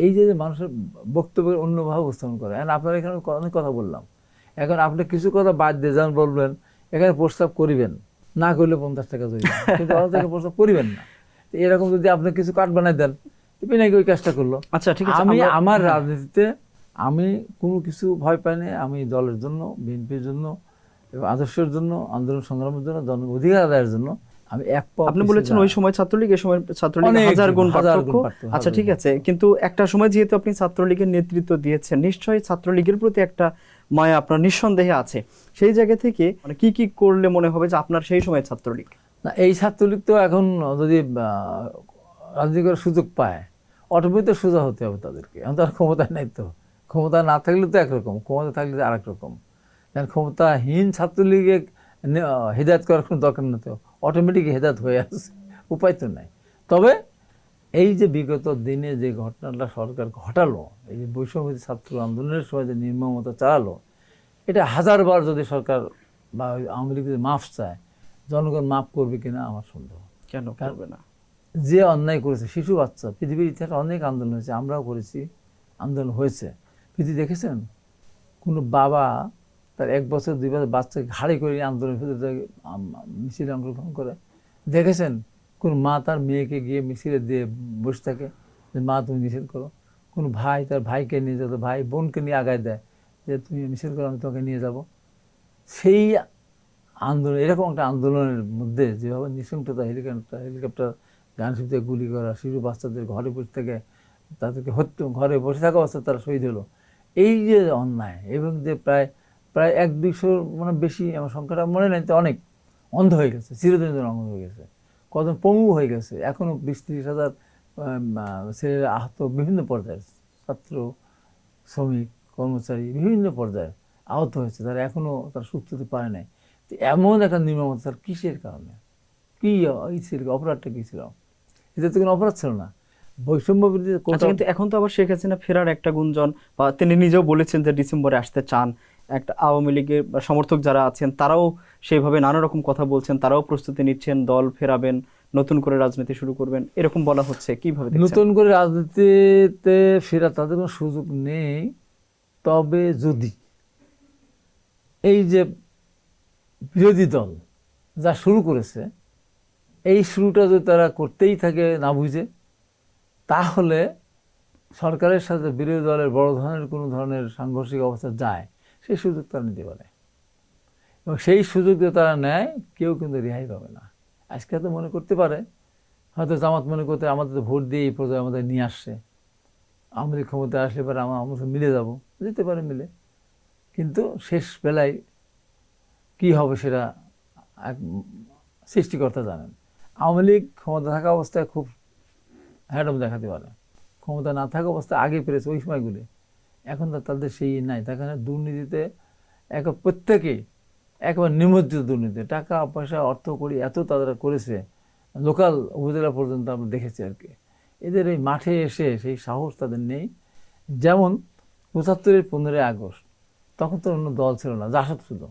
এই যে মানুষের বক্তব্যের অন্যভাবে উপস্থাপন করে। এখন আপনার এখানে অনেক কথা বললাম, এখন আপনি কিছু কথা বাদ দিয়ে যেমন বলবেন এখানে প্রস্তাব করিবেন, না করলে 50 টাকা জরিমানা, কিন্তু আমাদের প্রস্তাব করিবেন না। এরকম যদি আপনি কিছু কাট বানাই দেন, পিনাকি ওই কাজটা করলো। আচ্ছা ঠিক আছে, আমি আমার রাজনীতিতে আমি কোনো কিছু ভয় পাই না। আমি দলের জন্য, বিএনপির জন্য এবং আদর্শের জন্য, আন্দোলন সংগ্রামের জন্য, জন অধিকার আদায়ের জন্য আমি এক পা। আপনি বলেছেন ওই সময় ছাত্রলীগ, এই সময় ছাত্রলীগ হাজার গুণ পার্থক্য। আচ্ছা ঠিক আছে, কিন্তু একটা সময় যেহেতু আপনি ছাত্রলীগের নেতৃত্ব দিয়েছেন, নিশ্চয়ই ছাত্রলীগের প্রতি একটা মায়া আপনার নিঃসন্দেহে আছে। সেই জায়গা থেকে মানে কি কি করলে মনে হবে যে আপনার সেই সময় ছাত্রলীগ? না, এই ছাত্রলীগ তো এখন যদি রাজনীতি করার সুযোগ পায়, অটোমেটিক সোজা হতে হবে তাদেরকে। এখন তার ক্ষমতায় নাই, তো ক্ষমতা না থাকলে তো একরকম, ক্ষমতা থাকলে আর এক রকম। কারণ ক্ষমতাহীন ছাত্রলীগে হেদায়ত করার কোনো দরকার না, তো অটোমেটিক হেদায়ত হয়ে আসছে, উপায় তো নাই। তবে এই যে বিগত দিনে যে ঘটনাটা সরকার ঘটালো, এই যে বৈষম্যবিরোধী ছাত্র আন্দোলনের সময় যে নির্মমতা চালালো, এটা হাজারবার যদি সরকার বা আওয়ামী লীগ যদি মাফ চায়, জনগণ মাফ করবে কিনা আমার সন্দেহ। কেন করবে না? যে অন্যায় করেছে, শিশু বাচ্চা, পৃথিবীর ইতিহাসে অনেক আন্দোলন হয়েছে, আমরাও করেছি, আন্দোলন হয়েছে। পৃথিবী দেখেছেন কোনো বাবা তার 1 বছর 2 বছর বাচ্চাকে ঘাড়ি করে আন্দোলনের ভিতরে মিছিলে অংশগ্রহণ করে? দেখেছেন কোনো মা তার মেয়েকে গিয়ে মিছিলে দিয়ে বসে থাকে যে মা তুমি মিছিল করো? কোনো ভাই তার ভাইকে নিয়ে যেত, ভাই বোনকে নিয়ে আগায় দেয় যে তুমি মিছিল করো, আমি তোমাকে নিয়ে যাব। সেই আন্দোলন, এরকম একটা আন্দোলনের মধ্যে যেভাবে নৃশংসতা, হেলিকপ্টার গান শুনতে গুলি করা, শিশু বাচ্চাদের ঘরে বসে থেকে তাদেরকে ঘরে বসে থাকা অবস্থা তারা শহীদ হলো, এই যে অন্যায়, এবং যে প্রায় 100-200 মানে বেশি, আমার সংখ্যাটা মনে নেই, তো অনেক অন্ধ হয়ে গেছে, চিরদিনের জন্য অন্ধ হয়ে গেছে, কজন পঙ্গু হয়ে গেছে। এখনও 20-30 হাজার ছেলেরা আহত, বিভিন্ন পর্যায়ে ছাত্র, শ্রমিক, কর্মচারী বিভিন্ন পর্যায়ে আহত হয়েছে, তারা এখনও তারা সুস্থ হতে পারে নাই। তো এমন একটা নির্মমতা কিসের কারণে? কি ছিল, অপরাধটা কি ছিল? এটা তো কোনো অপরাধ ছিল না, বৈষম্য বিরোধী। কিন্তু এখন তো আবার শেখ হাসিনা ফেরার একটা গুঞ্জন, বা তিনি নিজেও বলেছেন যে ডিসেম্বরে আসতে চান। একটা আওয়ামী লীগের সমর্থক যারা আছেন তারাও সেইভাবে নানা রকম কথা বলছেন, তারাও প্রস্তুতি নিচ্ছেন, দল ফেরাবেন, নতুন করে রাজনীতি শুরু করবেন, এরকম বলা হচ্ছে। কিভাবে দেখছেন? নতুন করে রাজনীতিতে ফেরা তাদের কোনো সুযোগ নেই। তবে যদি এই যে বিরোধী দল যা শুরু করেছে, এই শুরুটা যদি তারা করতেই থাকে না বুঝে, তাহলে সরকারের সাথে বিরোধী দলের বড় ধরনের কোনো ধরনের সাংঘর্ষিক অবস্থা যায়, সেই সুযোগ তারা নিতে পারে, এবং সেই সুযোগ যদি তারা নেয় কেউ কিন্তু রেহাই পাবে না। আজকে তো মনে করতে পারে, হয়তো জামাত মনে করতে আমাদের তো ভোট দিয়ে এই পর্যায়ে আমাদের নিয়ে আসছে, আওয়ামী লীগ ক্ষমতায় আসলে পরে আমরা মিলে যাব, যেতে পারে মিলে, কিন্তু শেষ বেলায় কী হবে সেটা এক সৃষ্টিকর্তা জানেন। আওয়ামী লীগ ক্ষমতা থাকা অবস্থায় খুব হ্যাডম দেখাতে পারে, ক্ষমতা না থাকা অবস্থায় আগে পেরেছে ওই সময়গুলি, এখন তো তাদের সেই নাই। তার দুর্নীতিতে প্রত্যেকেই একেবারে নিমজ্জিত দুর্নীতি, টাকা পয়সা অর্থ করি এত তারা করেছে, লোকাল উপজেলা পর্যন্ত আমরা দেখেছি আর কি। এদের এই মাঠে এসে সেই সাহস তাদের নেই। যেমন ৭৫-এর 15ই আগস্ট, তখন তো অন্য দল ছিল না, জাসদ শুধু,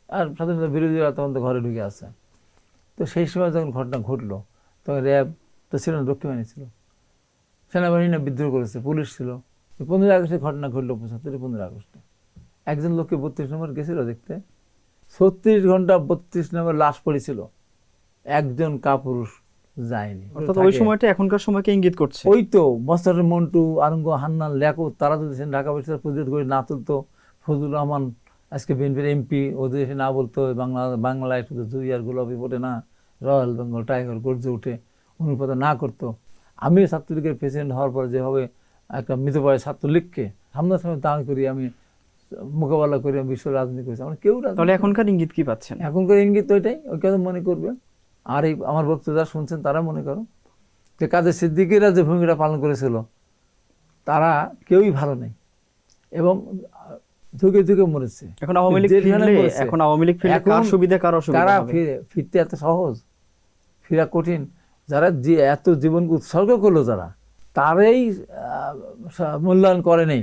আর স্বাধীনতা বিরোধীরা তখন তো ঘরে ঢুকে আছে। তো সেই সময় যখন ঘটনা ঘটলো, তখন র্যাব তো ছিল না, রক্ষী বাহিনী ছিল, সেনাবাহিনী বিদ্রোহ করেছে, পুলিশ ছিল। 15ই আগস্টে ঘটনা ঘটলো, ৭৫-এর 15 আগস্টে একজন লোককে 32 নম্বর গেছিল দেখতে, 36 ঘন্টা 32 নম্বর লাশ পড়েছিল, একজন কাপুরুষ যায়নি। অর্থাৎ ওই সময়টা এখনকার সময়কে ইঙ্গিত করছে। ওই তো মোস্তাফিজুর মন্টু, আরঙ্গ, হান্নান, লিয়াকত, তারা যদি ঢাকা বিশ্ববিদ্যালয় প্রতিরোধ করে না তুলতো, ফজলুর রহমান আজকে বিএনপির এমপি, ওদের এসে না বলতো বাংলায় শুধু জুই আর গোলাপি ফোটে না, রয়্যাল বেঙ্গল টাইগার গর্জে উঠে, অনুপাত না করতো, আমি ছাত্রলীগের প্রেসিডেন্ট হওয়ার পর যেভাবে একটা মৃতপ্রায় ছাত্রলীগকে সামনাসামনি দাঁড় করি আমি মোকাবেলা করে বিশ্ব রাজনীতি করেছি, আমরা কেউ তাহলে এখনকার ইঙ্গিত কি পাচ্ছেন? এখনকার ইঙ্গিত ওইটাই, ওই কথা মনে করবে। আর এই আমার বক্তব্য যারা শুনছেন তারা মনে করো যে কাদের সিদ্দিকীরা যে ভূমিকাটা পালন করেছিল, তারা কেউই ভালো নেই এবং যুগে যুগে মরেছে। এখন আওয়ামী লীগ ফিরলে কার সুবিধা কার অসুবিধা হবে? ফিরতে এত সহজ, ফিরা কঠিন। যারা যে এত জীবনকে উৎসর্গ করলো, যারা তারাই মূল্যায়ন করে নেই।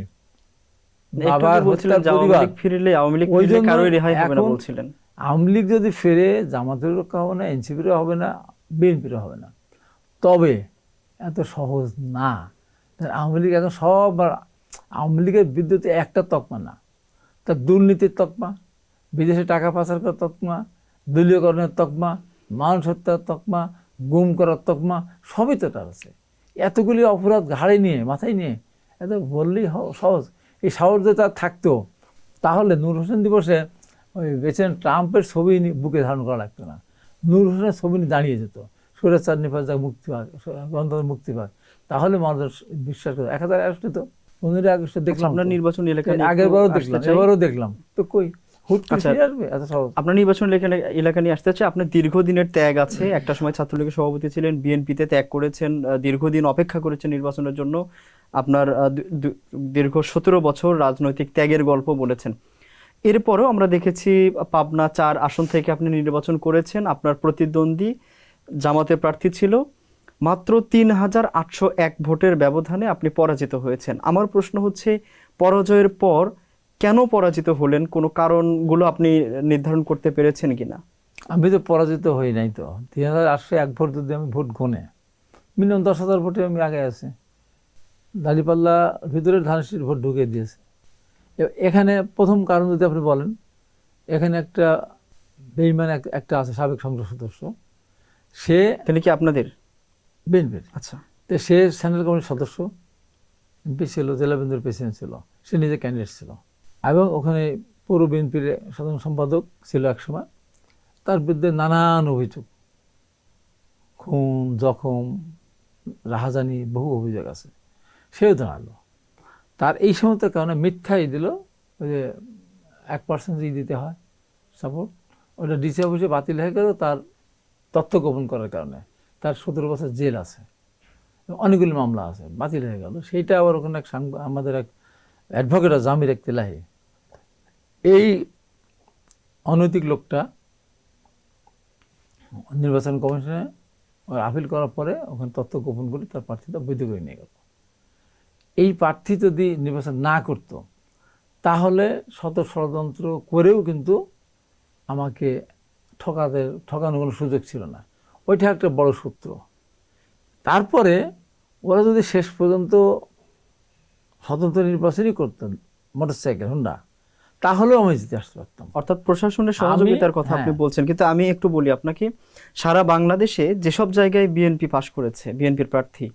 আওয়ামী লীগ যদি ফিরে, জামাতের রক্ষা হবে না, এনসিপিরও হবে না, বিএনপিরও হবে না। তবে এত সহজ না। আওয়ামী লীগ এখন সব, আওয়ামী লীগের বিরুদ্ধে একটা তকমা না, তার দুর্নীতির তকমা, বিদেশে টাকা পাচার করার তকমা, দলীয়করণের তকমা, মানুষ হত্যার তকমা, গুম করার তকমা, সবই তো তার আছে। এতগুলি অপরাধ ঘাড়ে নিয়ে, মাথায় নিয়ে, এত বললেই সহজ। এই সাহস যদি তার থাকতো, তাহলে নূর হোসেন দিবসে ওই প্রেসিডেন্ট ট্রাম্পের ছবি বুকে ধারণ করা লাগতো না, নূর হোসেনের ছবি নিয়ে দাঁড়িয়ে যেত, সুরেশ নিফাজ মুক্তি পাক, গণতন্ত্র মুক্তি পাক, তাহলে মানুষ বিশ্বাস করে। 1000 আগস্টে তো 15ই আগস্টে দেখলাম, আপনার নির্বাচন এলাকায় আগের বারও দেখলাম, এবারও দেখলাম, তো কই আপনার নির্বাচন এলাকা নিয়ে আসতে চাই। আপনার দীর্ঘদিনের ত্যাগ আছে, একটা সময় ছাত্রলীগের সভাপতি ছিলেন, বিএনপিতে ত্যাগ করেছেন, দীর্ঘদিন অপেক্ষা করেছেন নির্বাচনের জন্য, আপনার দীর্ঘ 17 বছর রাজনৈতিক ত্যাগের গল্প বলেছেন। এরপরও আমরা দেখেছি পাবনা 4 আসন থেকে আপনি নির্বাচন করেছেন, আপনার প্রতিদ্বন্দ্বী জামাতের প্রার্থী ছিল, মাত্র 3801 ভোটের ব্যবধানে আপনি পরাজিত হয়েছেন। আমার প্রশ্ন হচ্ছে, পরাজয়ের পর কেন পরাজিত হলেন? কোনো কারণগুলো আপনি নির্ধারণ করতে পেরেছেন কিনা? আমি তো পরাজিত হই নাই তো। 3801 ভোট যদি আমি ভোট গনে, মিনিমাম 10,000 ভোটে আমি আগে আছি। দাঁড়িপাল্লা ভিতরে ধানসির ভোট ঢুকিয়ে দিয়েছে। এখানে প্রথম কারণ যদি আপনি বলেন, এখানে একটা বেঈমান একটা আছে, সাবেক সংসদ সদস্য, সে কি আপনাদের বিএনপির? আচ্ছা। তো সে সেন্ট্রাল কমিটির সদস্য, এমপি ছিল, জেলা বিএনপির প্রেসিডেন্ট ছিল, সে নিজে ক্যান্ডিডেট ছিল, এবং ওখানে পৌর বিএনপির সাধারণ সম্পাদক ছিল একসময়। তার বিরুদ্ধে নানান অভিযোগ, খুন, জখম, রাহাজানি, বহু অভিযোগ আছে। সেও দাঁড়ালো। তার এই সমস্ত কারণে মিথ্যাই দিল, ওই যে 1% দিতে হয় সাপোর্ট, ওটা ডিসি অফিসে বাতিল হয়ে গেল তার তথ্য গোপন করার কারণে। তার 17 বছর জেল আছে, অনেকগুলি মামলা আছে, বাতিল হয়ে গেল। সেইটা আবার ওখানে আমাদের এক অ্যাডভোকেট জামির একতেলাহি, এই অনৈতিক লোকটা নির্বাচন কমিশনে আপিল করার পরে ওখানে তথ্য গোপন করে তার প্রার্থীটা বৈধ করে নিয়ে গেল। এই প্রার্থী যদি নির্বাচন না করত, তাহলে শত ষড়যন্ত্র করেও কিন্তু আমাকে ঠকানোর কোনো সুযোগ ছিল না। ওইটা একটা বড় সূত্র। তারপরে ওরা যদি শেষ পর্যন্ত স্বতন্ত্র নির্বাচনই করতেন, মোটরসাইকেল, হোন্ডা, তাহলেও আমি জিতে আসতে পারতাম। অর্থাৎ প্রশাসনের সহযোগিতার কথা আপনি বলছেন, কিন্তু আমি একটু বলি আপনাকে, সারা বাংলাদেশে যেসব জায়গায় বিএনপি পাশ করেছে, বিএনপির প্রার্থী,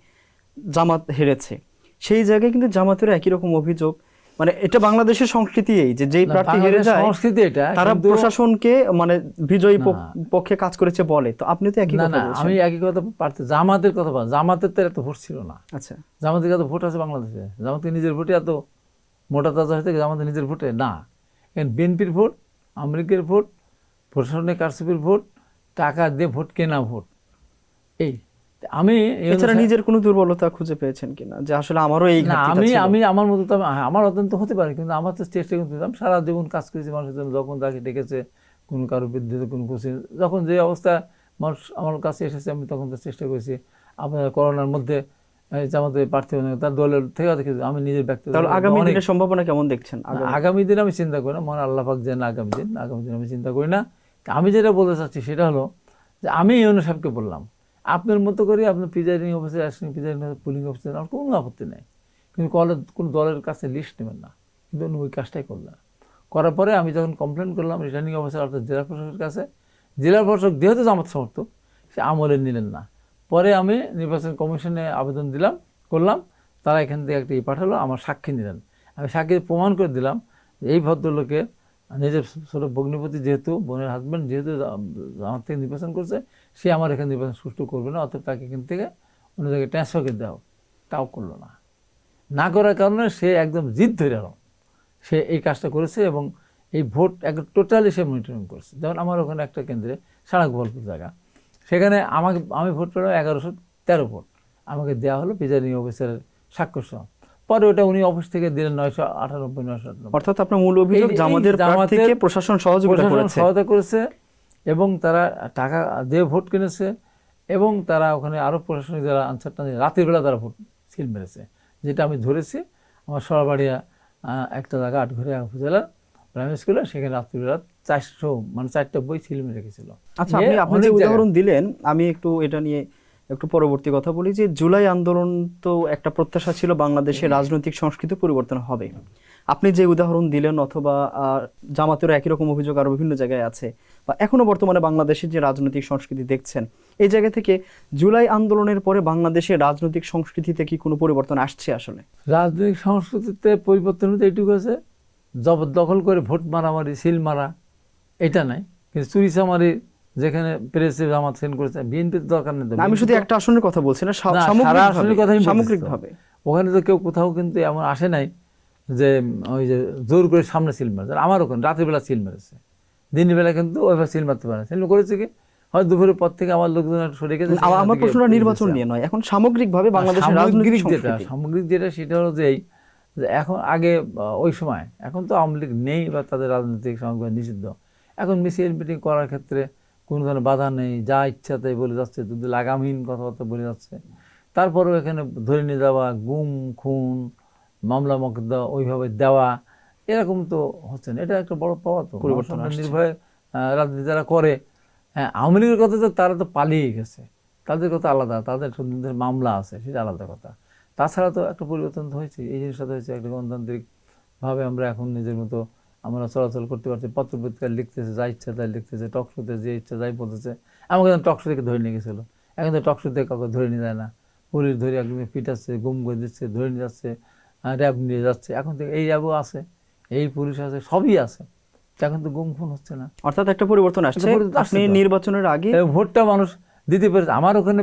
জামাত হেরেছে, সেই জায়গায় কিন্তু জামাতের একই রকম অভিযোগ, মানে এটা বাংলাদেশের সংস্কৃতি, এই যে যেই না, প্রার্থী হেরে বাংলাদেশের যায় সংস্কৃতি এটা, তারা কিন্তু প্রশাসনকে মানে বিজয়ী না। পক্ষে কাজ করেছে বলে, তো আপনি তো একই না কথা না, বলছেন। আমি একই কথা প্রার্থী জামাতের কথা বল, জামাতের তো এত ভোট ছিল না। আচ্ছা, জামাতের এত ভোট আছে বাংলাদেশে? জামাতের নিজের ভোটে এত মোটা তাজা হয়ে থাকে জামাতের নিজের ভোটে না। এখন বিএনপির ভোট, আমেরিকার ভোট, প্রশাসনিক কারচুপির ভোট, টাকা দিয়ে ভোট কেনা ভোট, এই আমি এই এছাড়া অনুসারে- নিজের কোনো দুর্বলতা খুঁজে পেয়েছেন কিনা যে আসলে আমারও এই না, ঘাটতিটা আমি ছিল? আমি আমার মতো তো আমার অত্যন্ত হতে পারে, কিন্তু আমার তো চেষ্টা কিন্তু আমি সারা জীবন কাজ করেছি মানুষের জন্য। যখন তাকে ডেকেছে কোনো কারোর বিরুদ্ধে কোনো কোচিং, যখন যে অবস্থা মানুষ আমার কাছে এসেছে, আমি তখন তো চেষ্টা করেছি। আপনার করোনার মধ্যে আমাদের প্রার্থী তার দলের থেকে দেখেছি, আমি নিজের ব্যক্তিগত তাহলে আগামী অনেক- দিনের সম্ভাবনা কেমন দেখছেন? আগামী দিন আমি চিন্তা করি না, মনে আল্লাহ পাক জানে আগামী দিন আমি চিন্তা করি না। আমি যেটা বলতে চাচ্ছি সেটা হলো যে আমি ইউনূস সাহেবকে বললাম, আপনার মতো করে আপনার presiding officer, assistant presiding officer, pulling officer, আমার কোনো আপত্তি নেই, কিন্তু কোনো দলের কাছে লিস্ট নেবেন না। কিন্তু উনি ওই কাজটাই করলেন। করার পরে আমি যখন কমপ্লেন করলাম রিটার্নিং অফিসার অর্থাৎ জেলা প্রশাসকের কাছে, জেলা প্রশাসক যেহেতু জামাত সমর্থক সে আমলে নিলেন না। পরে আমি নির্বাচন কমিশনে আবেদন করলাম, তারা এখান থেকে একটা পাঠালো, আমার সাক্ষী নিলেন। আমি সাক্ষী প্রমাণ করে দিলাম যে এই ভদ্রলোকের নিজের ছোট ভগ্নিপতি, যেহেতু বোনের হাজব্যান্ড, যেহেতু আমার থেকে নির্বাচন করছে, সে আমার এখানে নির্বাচন সুষ্ঠু করবে না, অর্থাৎ তাকে এখান থেকে অন্য জায়গায় ট্রান্সফার করে দাও। তাও করলো না। না করার কারণে সে একদম জিদ ধরে গেল, সে এই কাজটা করেছে এবং এই ভোট একদম টোটালি সে মনিটরিং করছে। যেমন আমার ওখানে একটা কেন্দ্রে সারা গোপালপুর জায়গা, সেখানে আমি ভোট পেলাম 1113 ভোট, আমাকে দেওয়া হলো প্রিজাইডিং অফিসারের স্বাক্ষর সহ। পরে ওটা উনি অফিস থেকে দিলেন 998, 998। অর্থাৎ আপনার মূল অভিযোগ এই জামাতের প্রার্থীকে প্রশাসন সহযোগিতা করেছে। সহায়তা করেছে এবং তারা টাকা দিয়ে ভোট কিনেছে এবং তারা ওখানে আরও প্রশাসনিক যারা আনসারটা রাতের বেলা তারা ভোট সিল মেরেছে, যেটা আমি ধরেছি। আমার সরাবাড়িয়া একটা জায়গা আটঘরিয়া উপজেলার প্রাইমারি স্কুলে, সেখানে রাত্রিবেলা 400 মানে 4টা বই সিল মেরে রেখেছিল। আচ্ছা, আপনি যে উদাহরণ দিলেন, আমি একটু এটা নিয়ে একটু পরবর্তী কথা বলি যে জুলাই আন্দোলন তো একটা প্রত্যাশা ছিল বাংলাদেশের রাজনৈতিক সংস্কৃতি পরিবর্তন হবে। আপনি যে উদাহরণ দিলেন, অথবা জামাতেরও একই রকম অভিযোগ আরো বিভিন্ন জায়গায় আছে, বা এখনো বর্তমানে বাংলাদেশের যে রাজনৈতিক সংস্কৃতি দেখছেন, এই জায়গা থেকে জুলাই আন্দোলনের পরে বাংলাদেশের রাজনৈতিক সংস্কৃতিতে কি কোনো পরিবর্তন আসছে? আসলে রাজনৈতিক সংস্কৃতিতে পরিবর্তন হতে এইটুকু আছে, জবরদখল করে ভোট মারামারি, সিল মারা, এটা নাই। কিন্তু চুরি চামারি যেখানে প্রেসে জামাত সেন্ড করেছে, বিএনপির দরকার নেই। আমি শুধু একটা আসনের কথা বলছি না, সারা আসনের কথাই সামগ্রিকভাবে ওখানে তো কেউ কোথাও কিন্তু এমন আসে নাই যে ওই যে জোর করে সামনে সিল মারছে। আমার ওখানে রাতের বেলা সিল মেরেছে, দিনের বেলা কিন্তু ওইভাবে সিল মারতে পারে না। সিল করেছে কি, হয়তো দুপুরের পর থেকে আমার লোকজন সরে গেছে। আমার প্রশ্নটা নির্বাচন নিয়ে নয়, এখন সামগ্রিকভাবে বাংলাদেশের রাজনৈতিক সামগ্রিক যেটা সেটা হলো যে এখন আগে ওই সময়, এখন তো আওয়ামী লীগ নেই বা তাদের রাজনৈতিক সামগ্রিক নিষিদ্ধ। এখন মিছিল মিটিং করার ক্ষেত্রে কোনো ধরনের বাধা নেই, যা ইচ্ছা তাই বলে যাচ্ছে, যদি লাগামহীন কথাবার্তা বলে যাচ্ছে। তারপরেও এখানে ধরে নিয়ে যাওয়া, গুম খুন, মামলা মকদ্দমা ওইভাবে দেওয়া, এরকম তো হচ্ছে না। এটা একটা বড় পাওয়া তো, পরিবর্তন নির্ভয়ে রাজনীতি যারা করে। হ্যাঁ, আওয়ামী লীগের কথা তো তারা তো পালিয়ে গেছে, তাদের কথা আলাদা, তাদের মামলা আছে, সেটা আলাদা কথা। তাছাড়া তো একটা পরিবর্তন তো হয়েছে, এই জিনিসটা তো হয়েছে একটা গণতান্ত্রিকভাবে আমরা এখন নিজের মতো আমরা চলাচল করতে পারছি। পত্রপত্রিকা লিখতেছে, যা ইচ্ছা তাই লিখতেছে, টক শোতে যে ইচ্ছা যাই বলতেছে। আমাকে টক শো থেকে ধরে নিয়ে গেছিলো, এখন তো টক শো থেকে কাউকে ধরে নিয়ে যায় না, পুলিশ ধরে একদম পিটাচ্ছে, গুম করে দিচ্ছে, ধরে নিয়ে যাচ্ছে, র্যাব নিয়ে যাচ্ছে। এখন তো এই র্যাবও আছে, এই পুলিশ আছে, সবই আছে, এখন তো গুম খুন হচ্ছে না। অর্থাৎ একটা পরিবর্তন আসছে। আপনি নির্বাচনের আগে ভোটটা মানুষ দিতে পেরেছে। আমার ওখানে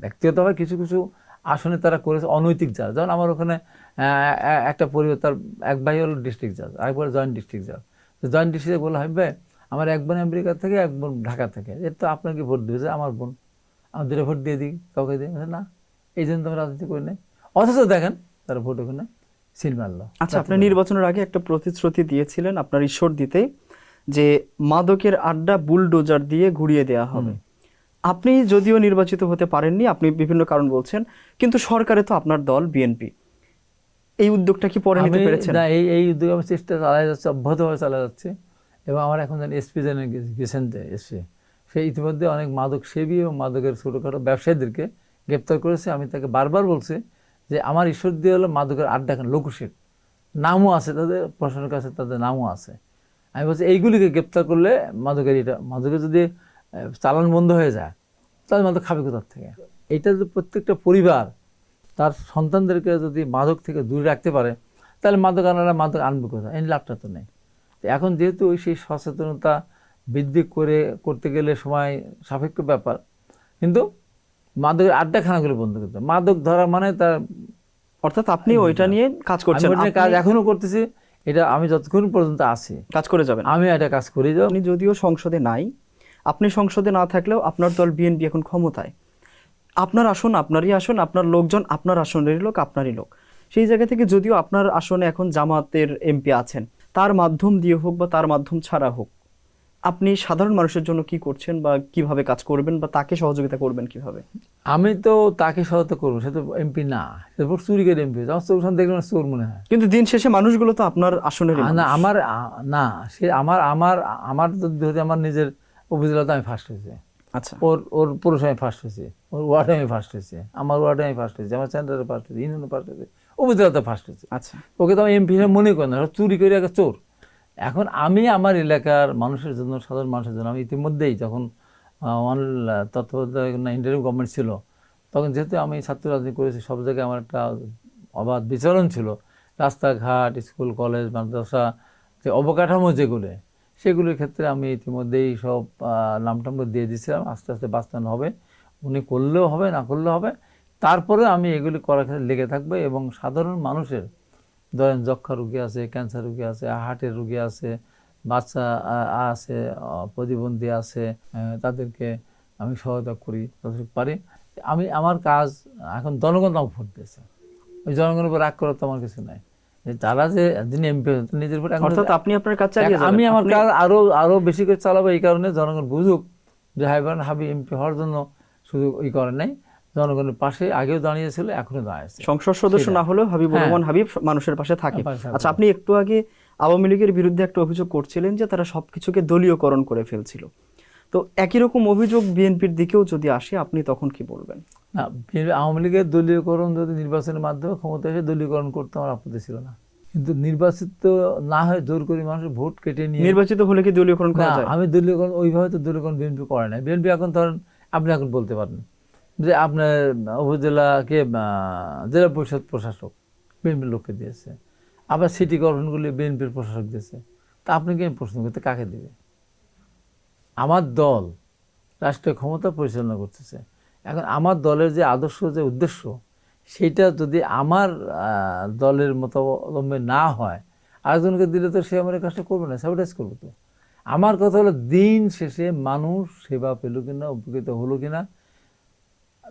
ব্যক্তিগতভাবে কিছু কিছু আসনে তারা করেছে অনৈতিক জাজ, যেমন আমার ওখানে একটা পরিবার, তার এক ভাই হলো ডিস্ট্রিক্ট জাজ, আরেকবার জয়েন্ট ডিস্ট্রিক্ট জাজ। জয়েন্ট ডিস্ট্রিক্টে বলা হয়, ভাই আমার এক বোন আমেরিকা থেকে, এক বোন ঢাকা থেকে, এর তো আপনাকে ভোট দিয়েছে আমার বোন, আমার দুটো ভোট দিয়ে দিই, কাউকে দিই না, এই জন্য তো আমি রাজনীতি করি না। অথচ দেখেন তারা ভোট ওখানে সিল মারলো। আচ্ছা, আপনি নির্বাচনের আগে একটা প্রতিশ্রুতি দিয়েছিলেন আপনার ঈশ্বর দিতে, যে মাদকের আড্ডা বুলডোজার দিয়ে ঘুরিয়ে দেওয়া হবে। আপনি যদিও নির্বাচিত হতে পারেননি, আপনি বিভিন্ন কারণ বলছেন, কিন্তু সরকারে তো আপনার দল বিএনপি, এই উদ্যোগটা কি পরে নিতে পেরেছেন? না, এই উদ্যোগ আমি চেষ্টা চালাই যাচ্ছে, অব্যাহতভাবে চালা যাচ্ছে। এবং আমার এখন জানি এসপি জানেন গেছেন, এসপি সে ইতিমধ্যে অনেক মাদক সেবী এবং মাদকের ছোটোখাটো ব্যবসায়ীদেরকে গ্রেপ্তার করেছে। আমি তাকে বারবার বলছি যে আমার ঈশ্বর দিয়ে হলো মাদকের আড্ডা, এখন লোকসেট নামও আছে তাদের, প্রশাসনের কাছে তাদের নামও আছে। আমি বলছি এইগুলিকে গ্রেপ্তার করলে মাদকের যদি চালান বন্ধ হয়ে যায়, তাহলে মাদক খাবে কোথার থেকে? এইটা যদি প্রত্যেকটা পরিবার তার সন্তানদেরকে যদি মাদক থেকে দূরে রাখতে পারে, তাহলে মাদক আনারা মাদক আনবে কোথায়? এই লাভটা তো নেই। তো এখন যেহেতু সেই সচেতনতা বৃদ্ধি করতে গেলে সময় সাপেক্ষ ব্যাপার, কিন্তু মাদকের আড্ডাখানাগুলো বন্ধ করতে হবে। মাদক ধরা মানে তার, অর্থাৎ আপনি ওইটা নিয়ে কাজ আমি করছেন, ওটা নিয়ে কাজ এখনো করতেছি। এটা আমি যতক্ষণ পর্যন্ত আছি কাজ করে যাবেন। আমি এটা কাজ করে যাব। আপনি যদিও সংসদে নাই, আপনি সংসদে না থাকলেও আপনার দল বিএনপি এখন ক্ষমতায়, আপনার আসন আপনারই আসন, আপনার লোকজন আপনার আসনেরই লোক, আপনারই লোক। সেই জায়গা থেকে যদিও আপনার আসনে এখন জামাতের এমপি আছেন, তার মাধ্যম দিয়ে হোক বা তার মাধ্যম ছাড়া হোক, আপনি সাধারণ মানুষের জন্য কি করছেন বা কিভাবে কাজ করবেন বা তাকে সহযোগিতা করবেন কিভাবে? আমি তো তাকে সহায়তা করবো, সে তো এমপি না, এরপর চুরি করে এমপি। আমার চোর দেখলে না চোর মনে হয়। কিন্তু দিন শেষে মানুষগুলো তো আপনার আসনের না আমার না, সে আমার আমার আমার যদি আমার নিজের উপজেলাতে আমি ফার্স্ট হয়েছি, আচ্ছা, ওর পুরুষ আমি ফার্স্ট হয়েছি, ওর ওয়ার্ডে আমি ফার্স্ট হয়েছি, আমার ওয়ার্ডে আমি ফার্স্ট হয়েছি, আমার সেন্টারে ফার্স্ট হয়েছি, ইউনিয়নে ফার্স্ট হয়েছি, উপজেলাতে ফার্স্ট হয়েছি। আচ্ছা, ওকে তো আমি এমপি হিসেবে মনে করি না, চুরি করে একটা চোর। এখন আমি আমার এলাকার মানুষের জন্য, সাধারণ মানুষের জন্য, আমি ইতিমধ্যেই যখন তত্ত্বাবধায়ক না ইন্টারিম গভর্নমেন্ট ছিল, তখন যেহেতু আমি ছাত্র রাজনীতি করেছি, সব জায়গায় আমার একটা অবাধ বিচরণ ছিল। রাস্তাঘাট, স্কুল, কলেজ, মাদ্রাসা, যে অবকাঠামো যেগুলো, সেগুলোর ক্ষেত্রে আমি ইতিমধ্যেই সব নামটামগুলো দিয়ে দিয়েছিলাম। আস্তে আস্তে বাস্তবায়ন হবে, উনি করলেও হবে, না করলেও হবে। তারপরে আমি এগুলি করার ক্ষেত্রে লেগে থাকবো এবং সাধারণ মানুষের, ধরেন যক্ষা রোগী আছে, ক্যান্সার রোগী আছে, হার্টের রোগী আছে, বাচ্চা আছে, প্রতিবন্ধী আছে, তাদেরকে আমি সহায়তা করি যতটুকু পারি। আমি আমার কাজ এখন জনগণ আমাকে ভোট দিয়েছে, ওই জনগণের উপর রাগ করার তো আমার কিছু নাই। তারা যে যিনি এমপি নিজের উপর, অর্থাৎ আপনি আপনার কাজ চালিয়ে যাবেন। আমি আমার কাজ আরো বেশি করে চালাবো। এই কারণে জনগণ বুঝুক যে হাবিব এমপি হওয়ার জন্য শুধু ওই করে নাই, জনগণের পাশে আগেও দাঁড়িয়েছিল, এখনো দাঁড়িয়েছে। সংসদ সদস্য না হলেও হাবিবুর রহমান হাবিব মানুষের পাশে থাকে। আচ্ছা, আপনি একটু আগে আওয়ামী লীগের বিরুদ্ধে একটা অভিযোগ করছিলেন যে তারা সবকিছুকে দলীয়করণ করে ফেলছিল। তো একই রকম অভিযোগ বিএনপির দিকেও যদি আসে, আপনি তখন কি বলবেন? না, আওয়ামী লীগের দলীয়করণ যদি নির্বাচনের মাধ্যমে ক্ষমতা এসে দলীয়করণ করতে আমার আপত্তি ছিল না, কিন্তু নির্বাচিত না হয়ে জোর করে মানুষের ভোট কেটে নিয়ে নির্বাচিত হলে কি দলীয়করণ করা যায়? আমি দলীয়করণ ওইভাবে তো দলীয়করণ বিএনপি করে নাই। বিএনপি এখন ধরেন, আপনি এখন বলতে পারেন যে আপনার উপজেলাকে জেলা পরিষদ প্রশাসক বিএনপির লোককে দিয়েছে, আবার সিটি কর্পোরেশনগুলি বিএনপির প্রশাসক দিয়েছে। তা আপনি কি প্রশ্ন করতে কাকে দেবে? আমার দল রাষ্ট্রীয় ক্ষমতা পরিচালনা করতেছে। এখন আমার দলের যে আদর্শ, যে উদ্দেশ্য, সেটা যদি আমার দলের মতাবলম্বী না হয়, আরেকজনকে দিলে তো সে আমার কাজটা করবে না, স্যাবোটাইজ করবে তো। আমার কথা হলো, দিন শেষে মানুষ সেবা পেল কিনা, উপকৃত হলো কিনা।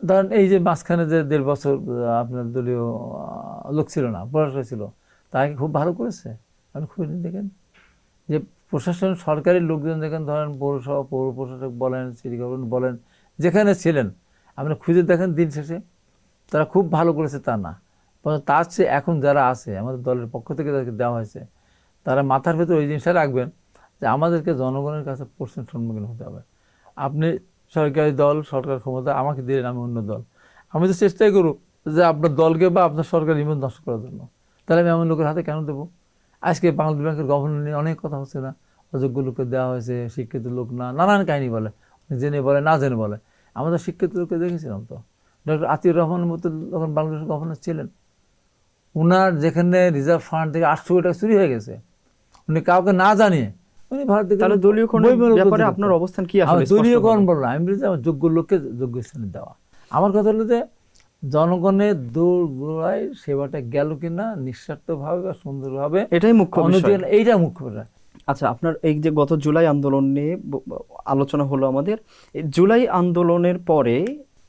ধরেন এই যে মাঝখানে যে 1.5 বছর আপনার দলীয় লোক ছিল না, প্রশাসক ছিল, তাকে খুব ভালো করেছে। আপনি খুঁজে দেখেন যে প্রশাসন, সরকারি লোকজন দেখেন, ধরেন পৌরসভা, পৌর প্রশাসক বলেন, সিটি কর্পোরেশন বলেন, যেখানে ছিলেন আপনি খুঁজে দেখেন, দিন শেষে তারা খুব ভালো করেছে তা না। তার চেয়ে এখন যারা আছে, আমাদের দলের পক্ষ থেকে যাদেরকে দেওয়া হয়েছে, তারা মাথার ভেতর ওই জিনিসটা রাখবেন যে আমাদেরকে জনগণের কাছে প্রশ্নের সম্মুখীন হতে হবে। আপনি সরকারি দল, সরকার ক্ষমতা আমাকে দিলেন, আমি অন্য দল, আমি তো চেষ্টাই করব যে আপনার দলকে বা আপনার সরকার ইমেজ নষ্ট করার জন্য। তাহলে আমি এমন লোকের হাতে কেন দেবো? আজকে বাংলাদেশ ব্যাংকের গভর্নর নিয়ে অনেক কথা হচ্ছে না, অযোগ্য লোককে দেওয়া হয়েছে, শিক্ষিত লোক না, নানান কাহিনী বলে, জেনে বলে, না জেনে বলে। আমাদের শিক্ষিত লোককে দেখেছিলাম তো, ডক্টর আতিউর রহমানের মতো যখন বাংলাদেশের গভর্নর ছিলেন, উনার যেখানে রিজার্ভ ফান্ড থেকে 800 কোটি টাকা চুরি হয়ে গেছে, উনি কাউকে না জানিয়ে উনি ভারত থেকে। তাহলে দলীয়করণের ব্যাপারে আপনার অবস্থান কি? আসলে দলীয়করণ বলবো না, আমি বলছি আমার যোগ্য লোককে যোগ্য স্থানে দেওয়া। আমার কথা হলো যে জনগণের দৌড়ায় সেবাটা গেল কিনা নিঃস্বার্থভাবে বা সুন্দরভাবে, এটাই মুখ্য বিষয়, এইটা মুখ্য বিষয়। আচ্ছা, আপনার এই যে গত জুলাই আন্দোলন নিয়ে আলোচনা হলো আমাদের, এই জুলাই আন্দোলনের পরে,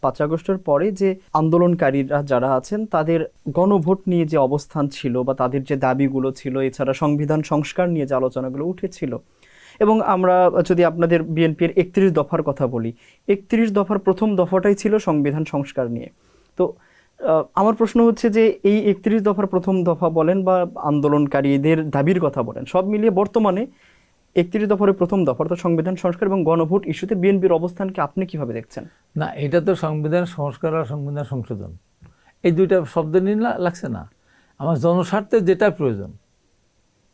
5 আগস্টের পরে যে আন্দোলনকারীরা যারা আছেন, তাদের গণভোট নিয়ে যে অবস্থান ছিল বা তাদের যে দাবিগুলো ছিল, এছাড়া সংবিধান সংস্কার নিয়ে যে আলোচনাগুলো উঠেছিল, এবং আমরা যদি আপনাদের বিএনপির 31 দফার কথা বলি, 31 দফার প্রথম দফাটাই ছিল সংবিধান সংস্কার নিয়ে। তো আমার প্রশ্ন হচ্ছে যে এই 31 দফার প্রথম দফা বলেন বা আন্দোলনকারীদের দাবির কথা বলেন, সব মিলিয়ে বর্তমানে 31 দফার প্রথম দফা তো সংবিধান সংস্কার এবং গণভোট ইস্যুতে বিএনপির অবস্থানকে আপনি কিভাবে দেখছেন? না, এটা তো সংবিধান সংস্কার আর সংবিধান সংশোধন, এই দুইটা শব্দ নিয়ে লাগছে না। আমার জনস্বার্থে যেটা প্রয়োজন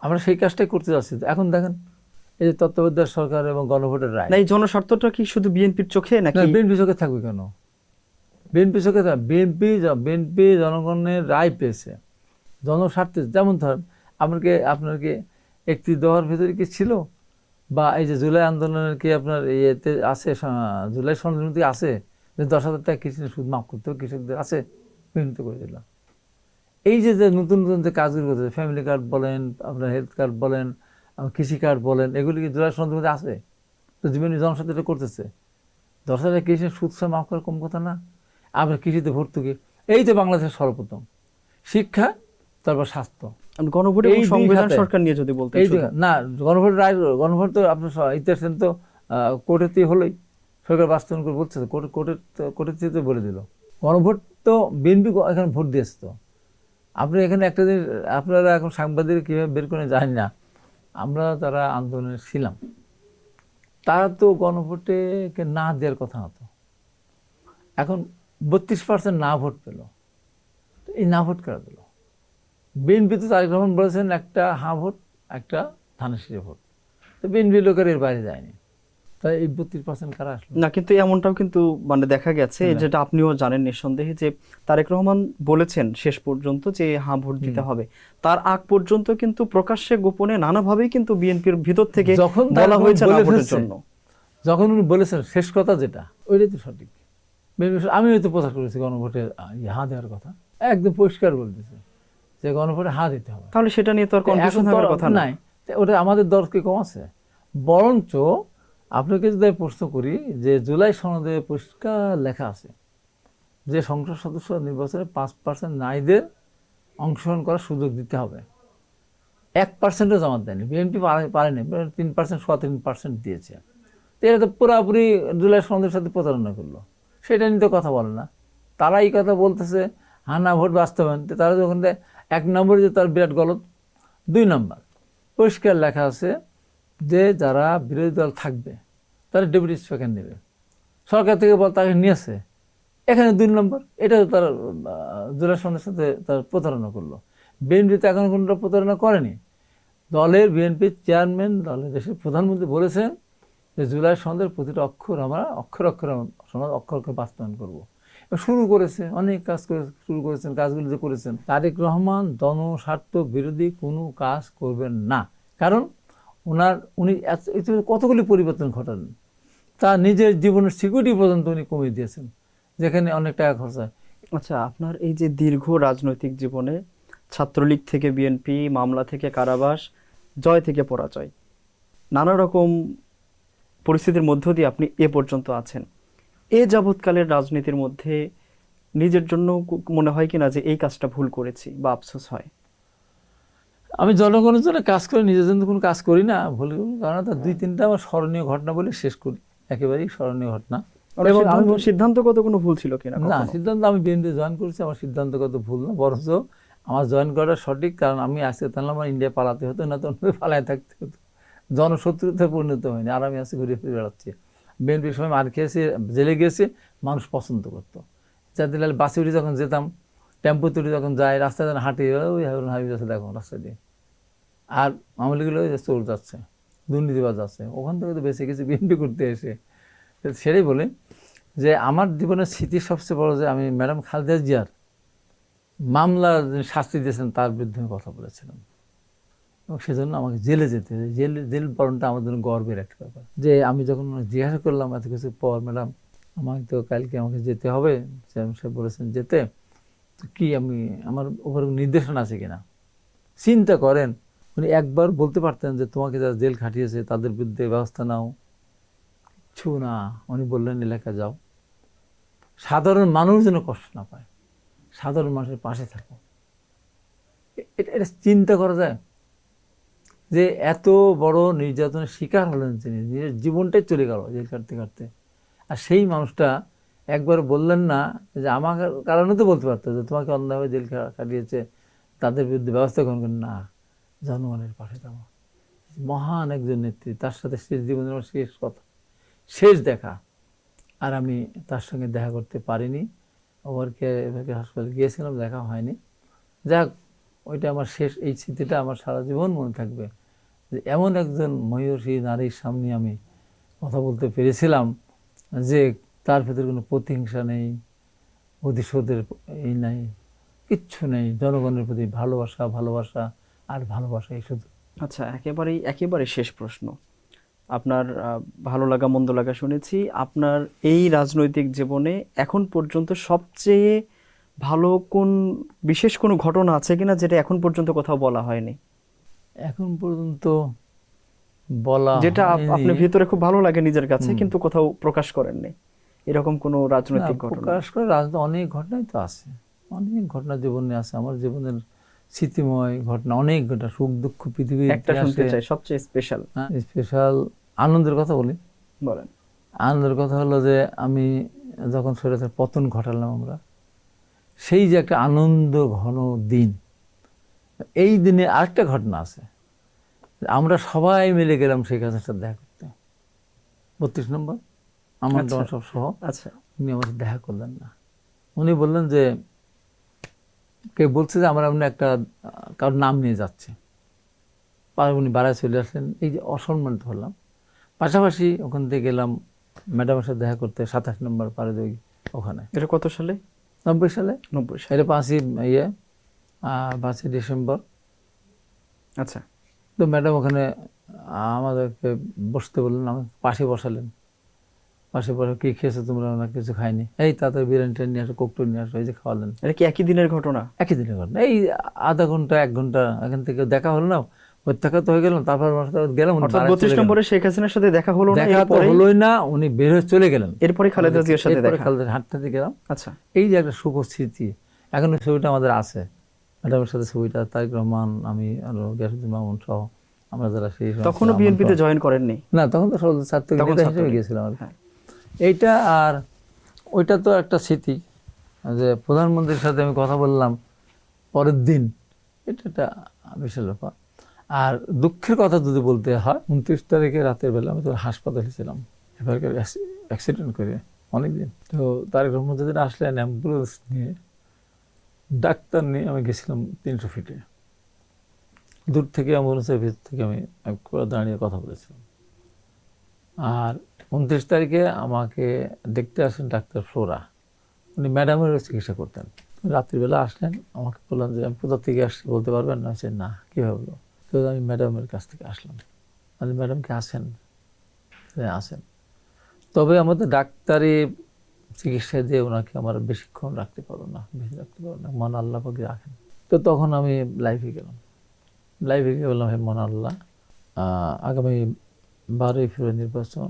আমরা সেই কাজটাই করতে যাচ্ছি। এখন দেখেন এই যে তত্ত্বাবধায়ক সরকার এবং গণভোটের রায়, না, এই জনস্বার্থটা কি শুধু বিএনপির চোখে নাকি? বিএনপি চোখে থাকবে কেন? বিএনপি চোখে বিএনপি জনগণের রায় পেয়েছে, জনস্বার্থে। যেমন ধরেন আপনার কি 31 দফার ভিতরে কি ছিল, বা এই যে জুলাই আন্দোলনের কি আপনার ইয়েতে আছে, জুলাই সনদ আছে যে 10,000 টাকা কৃষির সুদ মাফ করতে হবে কৃষকদের, আছে? বিএনপি করে দিল। এই যে যে নতুন নতুন যে কাজগুলো করতেছে, ফ্যামিলি কার্ড বলেন, আপনার হেলথ কার্ড বলেন, কৃষি কার্ড বলেন, এগুলি কি জুলাই সনদের মধ্যে আছে? তো জীবনী জনস্বার্থে এটা করতেছে। 10,000 টাকা কৃষির সুদ মাফ করা কম কথা না। আপনার কৃষিতে ভর্তুকি, এই তো বাংলাদেশের সর্বপ্রথম শিক্ষা, তারপর স্বাস্থ্য, গণভোট এবং এই দুই সংবিধান খাতে। সরকার নিয়ে যদি বলতে এই না, গণভোট তো আপনার ইতিহাসেন তো কোর্টেতেই হলোই, সরকার বাস্তবায়ন করে বলছে তো, কোর্টের তো বলে দিল। গণভোট তো বিএনপি এখানে ভোট দিয়েছে তো। আপনি এখানে একটা দিন, আপনারা এখন সাংবাদিক কীভাবে বের করে জানি না, আমরা যারা আন্দোলনে ছিলাম তারা তো গণভোটে না দেওয়ার কথা হতো। এখন 32% না ভোট পেল, এই না ভোট কারা দিল? বিএনপি তো তারেক রহমান বলেছেন একটা হাঁ ভোট, একটা ধানের শীষে ভোট, তো বিএনপি লোকের এর বাইরে যায়নি। তাই এই 32% কারা আসলো না, কিন্তু এমনটাও কিন্তু মানে দেখা গেছে, যেটা আপনিও জানেন নিঃসন্দেহে, যে তারেক রহমান বলেছেন শেষ পর্যন্ত যে হ্যাঁ ভোট দিতে হবে। তার আগ পর্যন্ত কিন্তু প্রকাশ্যে গোপনে নানাভাবেই কিন্তু বিএনপির ভিতর থেকে যখন বলা হয়েছে না ভোটের জন্য। যখন উনি বলেছেন শেষ কথা যেটা, ওইটাই তো সঠিক। আমি হয়তো প্রচার করেছি গণভোটে হাঁ দেওয়ার কথা, একদম পরিষ্কার বলতেছে যে গণভোটে হাঁ দিতে হবে। তাহলে সেটা নিয়ে তো আর কনফিউশন হওয়ার কথা নাই, ওটা আমাদের দর কি কম আছে? বরঞ্চ আপনাকে যদি প্রশ্ন করি যে জুলাই সনদে পরিষ্কার লেখা আছে যে সংসদ সদস্য নির্বাচনে 5% নারীদের অংশগ্রহণ করার সুযোগ দিতে হবে। 1%ও জমা দেয়নি, বিএনপি পারেনি, 3% 3% দিয়েছে। তো এটা তো পুরাপুরি জুলাই সনদের সাথে প্রতারণা করলো, সেটা নিয়ে তো কথা বলে না। তারা এই কথা বলতেছে হানা ভোট বাস্তবায়ন, তারা যখন 1 নম্বরে যে তার বিরাট গলত, 2 নম্বর পরিষ্কার লেখা আছে যে যারা বিরোধী দল থাকবে তারা ডেপুটি স্পিকার নেবে, সরকার থেকে বল তাকে নিয়েছে, এখানে 2 নম্বর। এটা তার জুলাই সনদের সাথে তার প্রতারণা করলো। বিএনপি তো এখন কোনটা প্রতারণা করেনি। দলের বিএনপির চেয়ারম্যান, দলের দেশের প্রধানমন্ত্রী বলেছেন যে জুলাই সনদের প্রতিটা অক্ষর আমরা অক্ষর অক্ষর বাস্তবায়ন করবো। শুরু করেছে, অনেক কাজ শুরু করেছেন, কাজগুলো যে করেছেন। তারেক রহমান জনস্বার্থ বিরোধী কোনো কাজ করবেন না, কারণ উনি কতগুলি পরিবর্তন ঘটালেন। তার নিজের জীবনের সিকিউরিটি পর্যন্ত উনি কমিয়ে দিয়েছেন, যেখানে অনেক টাকা খরচ হয়। আচ্ছা, আপনার এই যে দীর্ঘ রাজনৈতিক জীবনে ছাত্রলীগ থেকে বিএনপি, মামলা থেকে কারাবাস, জয় থেকে পরাজয়, নানা রকম পরিস্থিতির মধ্য দিয়ে আপনি এ পর্যন্ত আছেন। এ যাবৎকালের রাজনীতির মধ্যে নিজের জন্য মনে হয় কিনা যে এই কাজটা ভুল করেছি বা আফসোস হয়? আমি জনগণের জন্য কাজ করি, নিজের জন্য কোনো কাজ করি না, ভুল। কারণ তার 2-3টা আমার স্মরণীয় ঘটনা বলে শেষ করি, একেবারেই স্মরণীয় ঘটনা। এবং সিদ্ধান্তগত কোনো ভুল ছিল কিনা? না, সিদ্ধান্ত আমি বিএনপি জয়েন করেছি, আমার সিদ্ধান্তগত ভুল না, বরঞ্চ আমার জয়েন করাটা সঠিক। কারণ আমি আজকে তাহলে আমার ইন্ডিয়া পালাতে হতো, না তো পালায় থাকতে হতো, জনশত্রুতে পরিণত হয়নি। আর আমি আজকে ঘুরে ফিরে বেড়াচ্ছি। বিএনপির সময় মার খেয়েছি, জেলে গিয়েছি, মানুষ পছন্দ করতো। জাতিলাল বাসে উঠে যখন যেতাম, টেম্পো তুলে যখন যাই, রাস্তায় যখন হাঁটি, ওই হারুন হাবিব আছে দেখো রাস্তা দিয়ে। আর আমলি গুলো চোর যাচ্ছে, দুর্নীতিবাজ যাচ্ছে, ওখান থেকে তো বেঁচে গেছি বিএনপি করতে এসে। সেটাই বলে যে আমার জীবনের স্মৃতি সবচেয়ে বড় যে আমি ম্যাডাম খালেদা জিয়ার মামলা শাস্তি দিয়েছেন তার বিরুদ্ধে আমি কথা বলেছিলাম, এবং সেজন্য আমাকে জেলে যেতে, জেল বরণটা আমার জন্য গর্বের একটা ব্যাপার। যে আমি যখন জিজ্ঞাসা করলাম এত কিছু পর, ম্যাডাম আমাকে তো কালকে আমাকে যেতে হবে, চেয়ারম্যান সাহেব বলেছেন যেতে, তো কি আমি আমার উপরে নির্দেশনা আছে কিনা? চিন্তা করেন, উনি একবার বলতে পারতেন যে তোমাকে যারা জেল খাটিয়েছে তাদের বিরুদ্ধে ব্যবস্থা নাও, কিছু না। উনি বললেন এলাকা যাও, সাধারণ মানুষ যেন কষ্ট না পায়, সাধারণ মানুষের পাশে থাকো। এটা চিন্তা করা যায় যে এত বড় নির্যাতনের শিকার হলেন তিনি, নিজের জীবনটাই চলে গেল জেল কাটতে কাটতে। আর সেই মানুষটা একবার বললেন না যে আমার কারণে তো বলতে পারতো যে তোমাকে অন্যায়ভাবে জেল কাটিয়েছে, তাদের বিরুদ্ধে ব্যবস্থা গ্রহণ করেন না, জনগণের পাশে থাকো। মহান একজন নেত্রী, তার সাথে শেষ জীবনের আমার শেষ কথা, শেষ দেখা। আর আমি তার সঙ্গে দেখা করতে পারিনি, ওভারকে হাসপাতালে গিয়েছিলাম, দেখা হয়নি। যাক, ওইটা আমার শেষ, এই স্মৃতিটা আমার সারা জীবন মনে থাকবে যে এমন একজন মহিষী নারীর সামনে আমি কথা বলতে পেরেছিলাম যে তার ভেতরে কোনো প্রতিহিংসা নেই, প্রতিশোধের এই নাই, কিচ্ছু নেই। জনগণের প্রতি ভালোবাসা, ভালোবাসা আর ভালোবাসা, এই শুধু। আচ্ছা, একেবারে শেষ প্রশ্ন। আপনার ভালো লাগা মন্দ লাগা শুনেছি। আপনার এই রাজনৈতিক জীবনে এখন পর্যন্ত সবচেয়ে ভালো কোন বিশেষ কোনো ঘটনা আছে কিনা, যেটা এখন পর্যন্ত কোথাও বলা হয়নি, এখন পর্যন্ত বলা যেটা হয়নি। আপনার ভিতরে খুব ভালো লাগে নিজের কাছে কিন্তু কোথাও প্রকাশ করেননি, এরকম কোনো না, রাজনৈতিক ঘটনা? প্রকাশ করে রাজনীতি অনেক ঘটনাই তো আছে, অনেক ঘটনা জীবনে আছে। আমার জীবনের স্মৃতিময় ঘটনা অনেক ঘটনা, সুখ দুঃখ পৃথিবীর একটা শুনতে ইতিহাসে। চাই, সবচেয়ে স্পেশাল। স্পেশাল আনন্দের কথা বলি। বলেন। আনন্দের কথা হলো যে আমি যখন স্বৈরাচার পতন ঘটালাম আমরা, সেই যে একটা আনন্দ ঘন দিন, এই দিনে আরেকটা ঘটনা আছে। আমরা সবাই মিলে গেলাম শেখ হাসিনার সাথে দেখা করতে, 32 নম্বর আমার আচ্ছা। সব সহ। আচ্ছা, উনি আমার সাথে দেখা করলেন না। উনি বললেন যে, কে বলছে যে আমরা এমনি একটা কারোর নাম নিয়ে যাচ্ছে, উনি বাড়ায় চলে আসলেন। এই যে অসম্মানিত হলাম। পাশাপাশি ওখান থেকে গেলাম ম্যাডামের সাথে দেখা করতে 27 নম্বর পারে ওখানে। এটা কত সালে? 90 সালে। 90 সালে। এটা 5ই ডিসেম্বর। আচ্ছা। তো ম্যাডাম ওখানে আমাদেরকে বসতে বললেন, আমাকে পাশে বসালেন। পাশে বসে, কি খেয়েছো তোমরা? না কিছু খাইনি। এই তাড়াতাড়ি বিরিয়ানি নিয়ে আসো, কোকটো নিয়ে আসো, এই যে খাওয়ালেন। এটা কি একই দিনের ঘটনা? একই দিনের ঘটনা। এই আধা ঘন্টা 1 ঘন্টা এখান থেকে দেখা হলো না, প্রত্যাখ্যাত হয়ে গেলাম। তারপর আমার সাথে গেলাম, উনি অর্থাৎ বাড়ায় চলে 32 গেলেন। নম্বরে শেখ হাসিনার সাথে দেখা হলো না, দেখা তো এরপরে হলোই না, উনি বের হয়ে চলে গেলেন। এরপরে খালেদা জিয়ার সাথে এরপরে দেখা। খালেদা হাঁটতে গেলাম। আচ্ছা। এই যে একটা সুখ স্মৃতি, এখন ওই ছবিটা আমাদের আছে, ম্যাডামের সাথে ছবিটা, তারেক রহমান, আমি, আরো গিয়াসুদ্দিন মামুন সহ আমরা যারা সেই সময় তখনও ছিলাম। বিএনপিতে জয়েন করেননি? না, তখন তো ছাত্র তখন নেতা হিসেবে ছাত্রলীগ। গিয়েছিলাম আর কি। হ্যাঁ। এইটা আর ওইটা তো একটা স্মৃতি, যে প্রধানমন্ত্রীর সাথে আমি কথা বললাম পরের দিন, এটা একটা বিশাল ব্যাপার। আর দুঃখের কথা যদি বলতে হয়, 29 তারিখে রাতের বেলা আমি তো হাসপাতালে ছিলাম, এবারকার অ্যাক্সিডেন্ট করে অনেকদিন। তো তারেক রহমান যেদিন আসলেন অ্যাম্বুলেন্স নিয়ে, ডাক্তার নিয়ে, আমি গেছিলাম 300 ফিটে দূর থেকে, অ্যাম্বুলেন্সের ভিতর থেকে আমি দাঁড়িয়ে কথা বলেছিলাম। আর 29 তারিখে আমাকে দেখতে আসেন ডাক্তার ফ্লোরা, উনি ম্যাডামেরও চিকিৎসা করতেন। রাত্রিবেলা আসলেন, আমাকে বললাম যে আমি কোথা থেকে আসছি বলতে পারবেন না? না, কীভাবে বলবো? তো আমি ম্যাডামের কাছ থেকে আসলাম। আমি, ম্যাডামকে আসেন? আসেন। তবে আমাদের ডাক্তারি চিকিৎসা দিয়ে ওনাকে আমার বেশিক্ষণ রাখতে পারবো না, বেশি রাখতে পারবো না, মন আল্লাহ পাকে রাখেন। তো তখন আমি লাইভে গেলাম, লাইভে গিয়ে বললাম, হে মন আল্লাহ, আগামী 12ই ফেব্রুয়ারি নির্বাচন,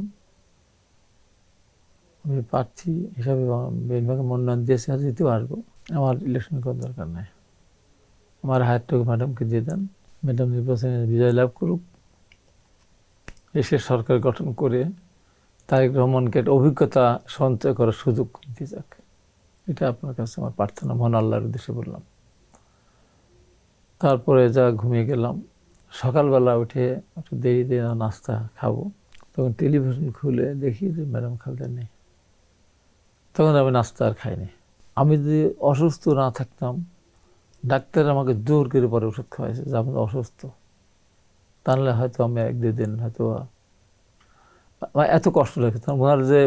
আমি প্রার্থী হিসাবে বিভাগে মনোনয়ন দিয়েছি, আর দিতে পারবো, আমার ইলেকশন করার দরকার নাই, আমার হায়ারটুকু ম্যাডামকে দিয়ে দেন, ম্যাডাম নির্বাচনে বিজয় লাভ করুক, এসে সরকার গঠন করে তারেক রহমানকে একটা অভিজ্ঞতা সঞ্চয় করার সুযোগ দিয়ে যাক, এটা আপনার কাছে আমার প্রার্থনা, মহান আল্লাহর উদ্দেশ্যে বললাম। তারপরে যা ঘুমিয়ে গেলাম। সকালবেলা উঠে একটু দেরিতে নাস্তা খাবো, তখন টেলিভিশন খুলে দেখি যে ম্যাডাম খালেদা নেই। তখন আমি নাস্তা আর খাইনি। আমি যদি অসুস্থ না থাকতাম, ডাক্তার আমাকে জোর করে পরে ওষুধ খাওয়াইছে যে আমি অসুস্থ, তাহলে হয়তো আমি 1-2 দিন হয়তো এত কষ্ট লাগতাম। ওনার যে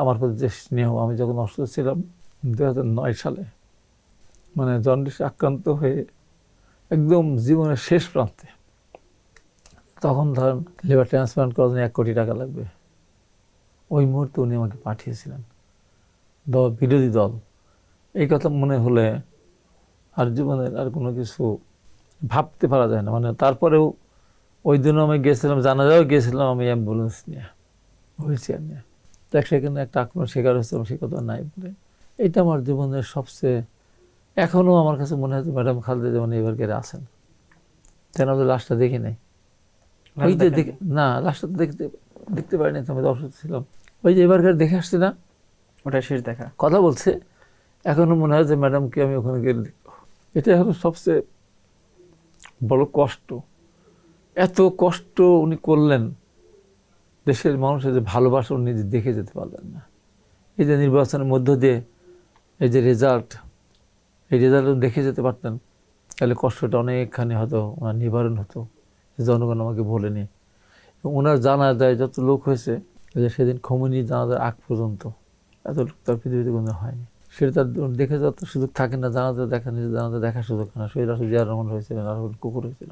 আমার প্রতি যে স্নেহ, আমি যখন অসুস্থ ছিলাম 2009 সালে, মানে জন্ডিসে আক্রান্ত হয়ে একদম জীবনের শেষ প্রান্তে, তখন ধরেন লিভার ট্রান্সপ্লান্ট করার জন্য 1 কোটি টাকা লাগবে, ওই মুহূর্তে উনি আমাকে পাঠিয়েছিলেন। বিরোধী দল, এই কথা মনে হলে আর জীবনের আর কোনো কিছু ভাবতে পারা যায় না। মানে তারপরেও ওই দিনও আমি গিয়েছিলাম, জানাজাও গিয়েছিলাম আমি অ্যাম্বুলেন্স নিয়ে, হুইল চেয়ার নিয়ে। তো সেখানে একটা আক্রমণ শিকার হয়েছিলাম, সে কথা নাই বলে। এটা আমার জীবনের সবচেয়ে, এখনও আমার কাছে মনে হয় ম্যাডাম খালেদা যেমন এবার কেড়ে আসেন, কেন আমাদের লাশটা দেখি নাই। ওই যে না, লাশটা তো দেখতে পারিনি, আমি তো অসুস্থ ছিলাম। ওই যে এবারকার দেখে আসছি না, ওটাই শেষ দেখা। কথা বলছে, এখনো মনে হয় যে ম্যাডামকে আমি ওখানে গেলে দেখবো। এটা হলো সবচেয়ে বড় কষ্ট। এত কষ্ট উনি করলেন, দেশের মানুষের যে ভালোবাসা উনি দেখে যেতে পারলেন না। এই যে নির্বাচনের মধ্য দিয়ে এই যে রেজাল্ট, এই রেজাল্ট দেখে যেতে পারতেন, তাহলে কষ্টটা অনেকখানি হয়তো ওনার নিবারণ হতো, জনগণ আমাকে বলেনি। ওনার জানা যায় যত লোক হয়েছে, যে সেদিন খোমেনি জানাজার আগ পর্যন্ত এত লোক তার পৃথিবীতে কোনো হয়নি। সেটা তার দেখে যাওয়ার তো সুযোগ থাকে না, জানাতে দেখা, নিজে জানাতে দেখার সুযোগ হয় না। শহীদ রাষ্ট্র জিয়া রহমান হয়েছিলেন, আর কুকুর হয়েছিল।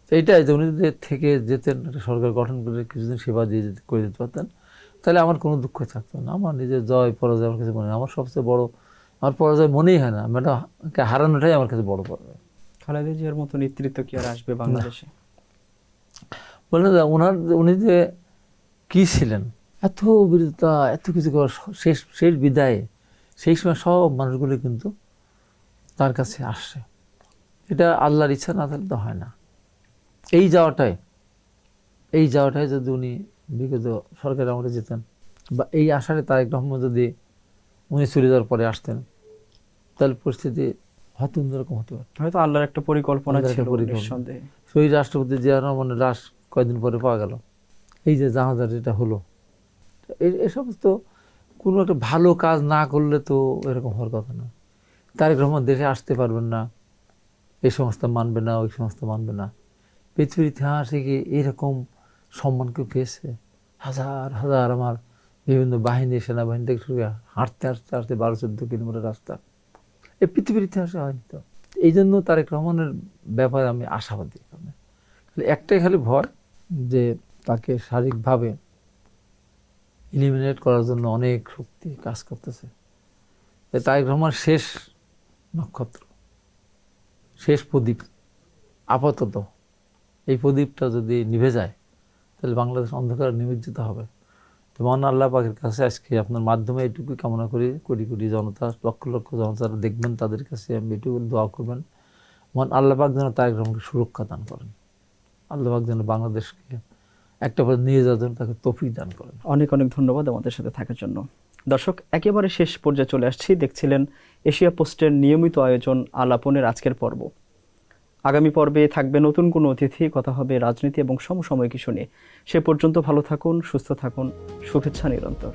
তো এইটাই যে উনি যদি থেকে যেতেন, একটা সরকার গঠন করে কিছুদিন সেবা দিয়ে করে দিতে পারতেন, তাহলে আমার কোনো দুঃখ থাকতো না। আমার নিজের জয় পরাজয় আমার কাছে মনে হয়, আমার সবচেয়ে বড়, আমার পরাজয় মনেই হয় না, ম্যাডামকে হারানোটাই আমার কাছে বড় পরাজয়। খালেদা জিয়ার মতো নেতৃত্ব কি আর আসবে বাংলাদেশে? বললেন যে উনি যে কী ছিলেন, এত বিরোধিতা, এত কিছু করার শেষ শেষ বিদায়ে সেই সময় সব মানুষগুলো কিন্তু তার কাছে আসছে। এটা আল্লাহর ইচ্ছা না থাকলে তো হয় না। এই যাওয়াটাই যদি উনি বিগত সরকারের আমলে যেতেন, বা এই আশারে তারেক রহমান যদি উনি চলে যাওয়ার পরে আসতেন, তাহলে পরিস্থিতি হয়তো অন্যরকম হতে পারত। হয়তো আল্লাহর একটা পরিকল্পনা আল্লাহর একটা ছিল পরিকল্পনা। নিঃসন্দেহে। শহীদ রাষ্ট্রপতি জিয়া রহমানের লাশ কয়েকদিন পরে পাওয়া গেল, এই যে জাহাজের এটা হলো, এ সমস্ত কোনো একটা ভালো কাজ না করলে তো এরকম হওয়ার কথা না। তারেক রহমান দেশে আসতে পারবেন না, এই সংস্থা মানবে না, ওই সংস্থা মানবে না। পৃথিবীর ইতিহাসে কি এরকম সম্মান কেউ পেয়েছে? হাজার হাজার আমার বিভিন্ন বাহিনী, সেনাবাহিনী থেকে শুরু করে হাঁটতে হাঁটতে হাঁটতে 12-14 কিলোমিটার রাস্তা, এই পৃথিবীর ইতিহাসে হয়নি তো। এই জন্য তারেক রহমানের ব্যাপারে আমি আশাবাদী। একটাই খালি ভয় যে তাকে শারীরিকভাবে ইলিমিনেট করার জন্য অনেক শক্তি কাজ করতেছে। তারেক রহমান শেষ নক্ষত্র, শেষ প্রদীপ। আপাতত এই প্রদীপটা যদি নিভে যায়, তাহলে বাংলাদেশ অন্ধকার নিমজ্জিত হবে। তো মহান আল্লাহ পাকের কাছে আজকে আপনার মাধ্যমে এইটুকু কামনা করি, কোটি কোটি জনতা, লক্ষ লক্ষ জনতা দেখবেন, তাদের কাছে আমি এটুকু দোয়া করবেন, মহান আল্লাহ পাক যেন তারেক রহমানকে সুরক্ষা দান করেন। আল্লাহ পাক যেন বাংলাদেশকে একটা পথে নিয়ে যাওয়ার জন্য তাকে তৌফিক দান করেন। অনেক অনেক ধন্যবাদ আমাদের সাথে থাকার জন্য। দর্শক, একেবারে শেষ পর্যায়ে চলে আসছি। দেখছিলেন এশিয়া পোস্টের নিয়মিত আয়োজন আলাপনের আজকের পর্ব। আগামী পর্বে থাকবে নতুন কোনো অতিথি, কথা হবে রাজনীতি এবং সমসাময়িক ইস্যু নিয়ে। সে পর্যন্ত ভালো থাকুন, সুস্থ থাকুন, শুভেচ্ছা নিরন্তর।